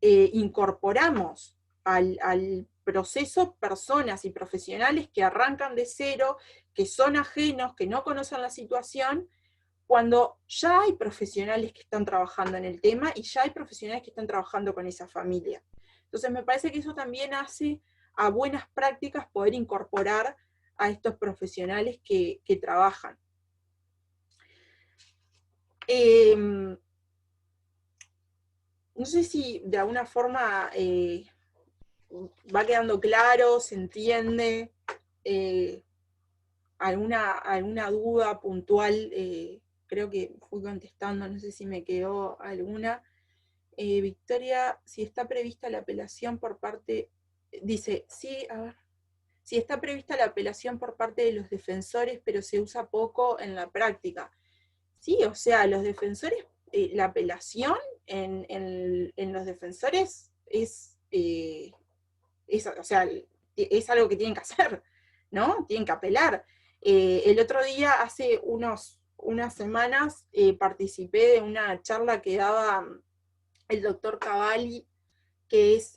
incorporamos al proceso personas y profesionales que arrancan de cero, que son ajenos, que no conocen la situación, cuando ya hay profesionales que están trabajando en el tema y ya hay profesionales que están trabajando con esa familia. Entonces me parece que eso también hace a buenas prácticas poder incorporar a estos profesionales que trabajan. No sé si de alguna forma va quedando claro, se entiende, alguna duda puntual, creo que fui contestando, no sé si me quedó alguna. Victoria, si está prevista la apelación por parte, dice, sí, a ver, si está prevista la apelación por parte de los defensores, pero se usa poco en la práctica. Sí, o sea, los defensores, la apelación en los defensores o sea, es algo que tienen que hacer, ¿no? Tienen que apelar. El otro día, hace unas semanas, participé de una charla que daba el doctor Cavalli, que es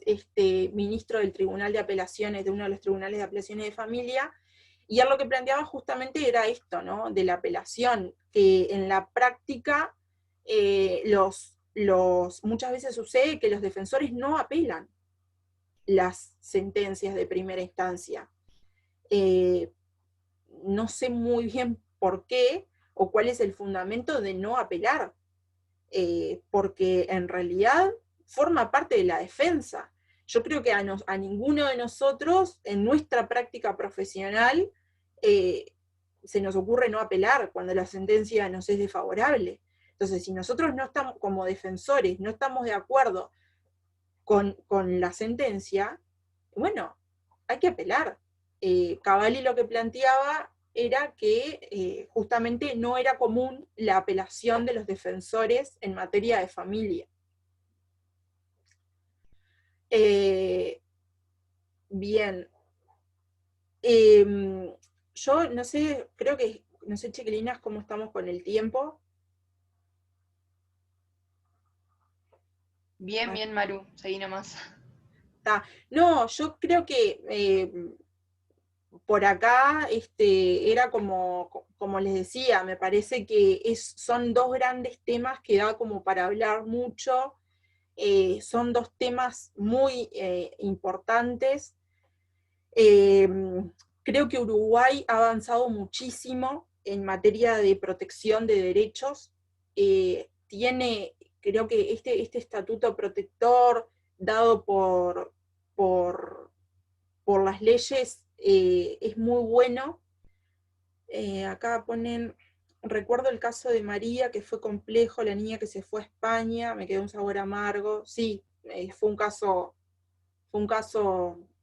ministro del Tribunal de Apelaciones, de uno de los tribunales de apelaciones de familia, y él lo que planteaba justamente era esto, ¿no?, de la apelación, que en la práctica muchas veces sucede que los defensores no apelan las sentencias de primera instancia. No sé muy bien por qué, o cuál es el fundamento de no apelar, porque en realidad forma parte de la defensa. Yo creo que a ninguno de nosotros, en nuestra práctica profesional, se nos ocurre no apelar cuando la sentencia nos es desfavorable. Entonces, si nosotros no estamos, como defensores, no estamos de acuerdo con la sentencia, bueno, hay que apelar. Cavalli lo que planteaba era que justamente no era común la apelación de los defensores en materia de familia. Bien. Yo no sé, creo que, no sé, chiquilinas, cómo estamos con el tiempo. Bien, bien, Maru, seguí nomás. No, yo creo que por acá era como como les decía, me parece que son dos grandes temas que da como para hablar mucho, son dos temas muy importantes. Creo que Uruguay ha avanzado muchísimo en materia de protección de derechos. Creo que este estatuto protector dado por las leyes es muy bueno. Acá ponen, recuerdo el caso de María, que fue complejo, la niña que se fue a España, me quedó un sabor amargo. Sí, fue un caso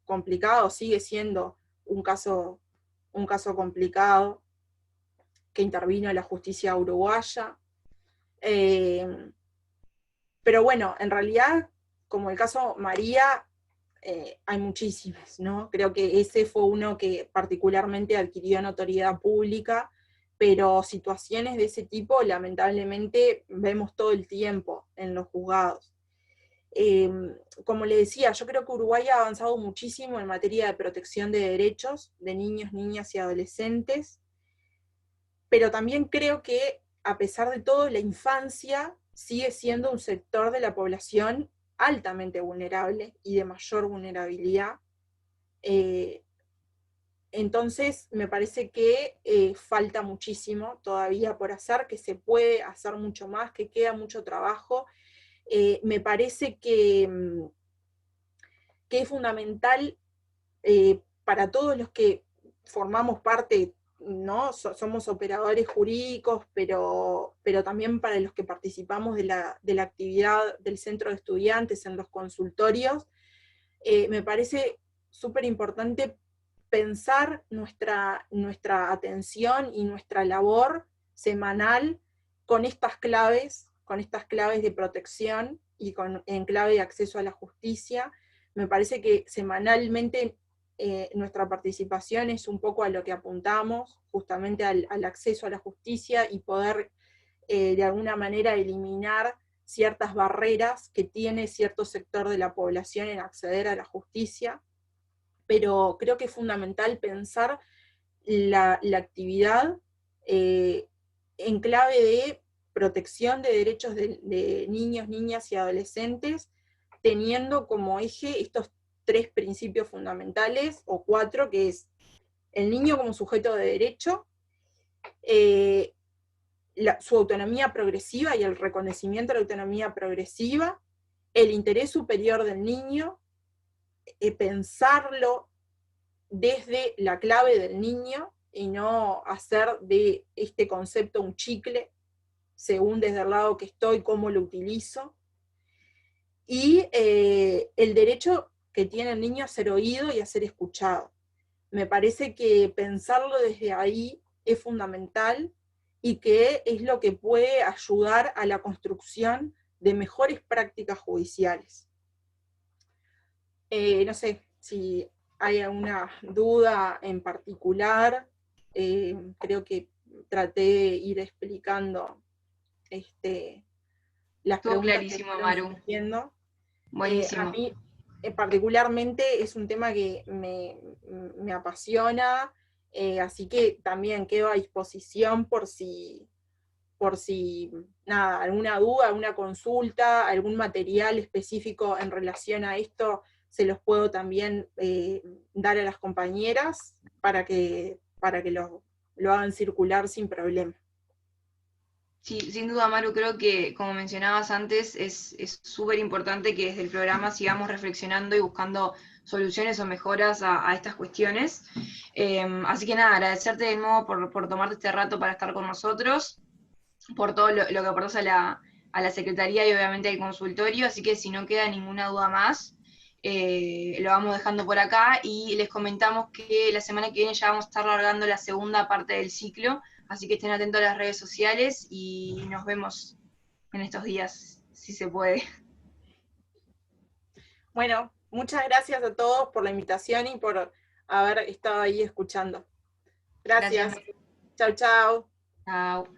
complicado, sigue siendo un caso complicado, que intervino la justicia uruguaya. Pero bueno, en realidad, como el caso María, hay muchísimos, ¿no? Creo que ese fue uno que particularmente adquirió notoriedad pública, pero situaciones de ese tipo lamentablemente vemos todo el tiempo en los juzgados. Como le decía, yo creo que Uruguay ha avanzado muchísimo en materia de protección de derechos de niños, niñas y adolescentes, pero también creo que, a pesar de todo, la infancia sigue siendo un sector de la población altamente vulnerable y de mayor vulnerabilidad. Entonces, me parece que falta muchísimo todavía por hacer, que se puede hacer mucho más, que queda mucho trabajo. Me parece que es fundamental para todos los que formamos parte, ¿no? Somos operadores jurídicos, pero también para los que participamos de la actividad del centro de estudiantes en los consultorios, me parece súper importante pensar nuestra atención y nuestra labor semanal con estas claves de protección y en clave de acceso a la justicia. Me parece que semanalmente nuestra participación es un poco a lo que apuntamos, justamente al acceso a la justicia y poder de alguna manera eliminar ciertas barreras que tiene cierto sector de la población en acceder a la justicia, pero creo que es fundamental pensar la actividad en clave de protección de derechos de niños, niñas y adolescentes, teniendo como eje estos 3 principios fundamentales, o 4, que es el niño como sujeto de derecho, su autonomía progresiva y el reconocimiento de la autonomía progresiva, el interés superior del niño, pensarlo desde la clave del niño y no hacer de este concepto un chicle, según desde el lado que estoy, cómo lo utilizo, y el derecho que tiene el niño a ser oído y a ser escuchado. Me parece que pensarlo desde ahí es fundamental y que es lo que puede ayudar a la construcción de mejores prácticas judiciales. No sé si hay alguna duda en particular, creo que traté de ir explicando las Estuvo preguntas que clarísimo, fueron Maru. surgiendo. A Buenísimo. mí particularmente es un tema que me apasiona, así que también quedo a disposición por si nada, alguna duda, alguna consulta, algún material específico en relación a esto, se los puedo también dar a las compañeras para que lo hagan circular sin problema. Sí, sin duda, Maru, creo que, como mencionabas antes, es súper importante que desde el programa sigamos reflexionando y buscando soluciones o mejoras a estas cuestiones. Así que nada, agradecerte de nuevo por tomarte este rato para estar con nosotros, por todo lo que aportas a la Secretaría y obviamente al consultorio, así que si no queda ninguna duda más, lo vamos dejando por acá y les comentamos que la semana que viene ya vamos a estar largando la segunda parte del ciclo, así que estén atentos a las redes sociales y nos vemos en estos días, si se puede. Bueno, muchas gracias a todos por la invitación y por haber estado ahí escuchando. Gracias, Gracias. Maru. Chau, chau. Chao.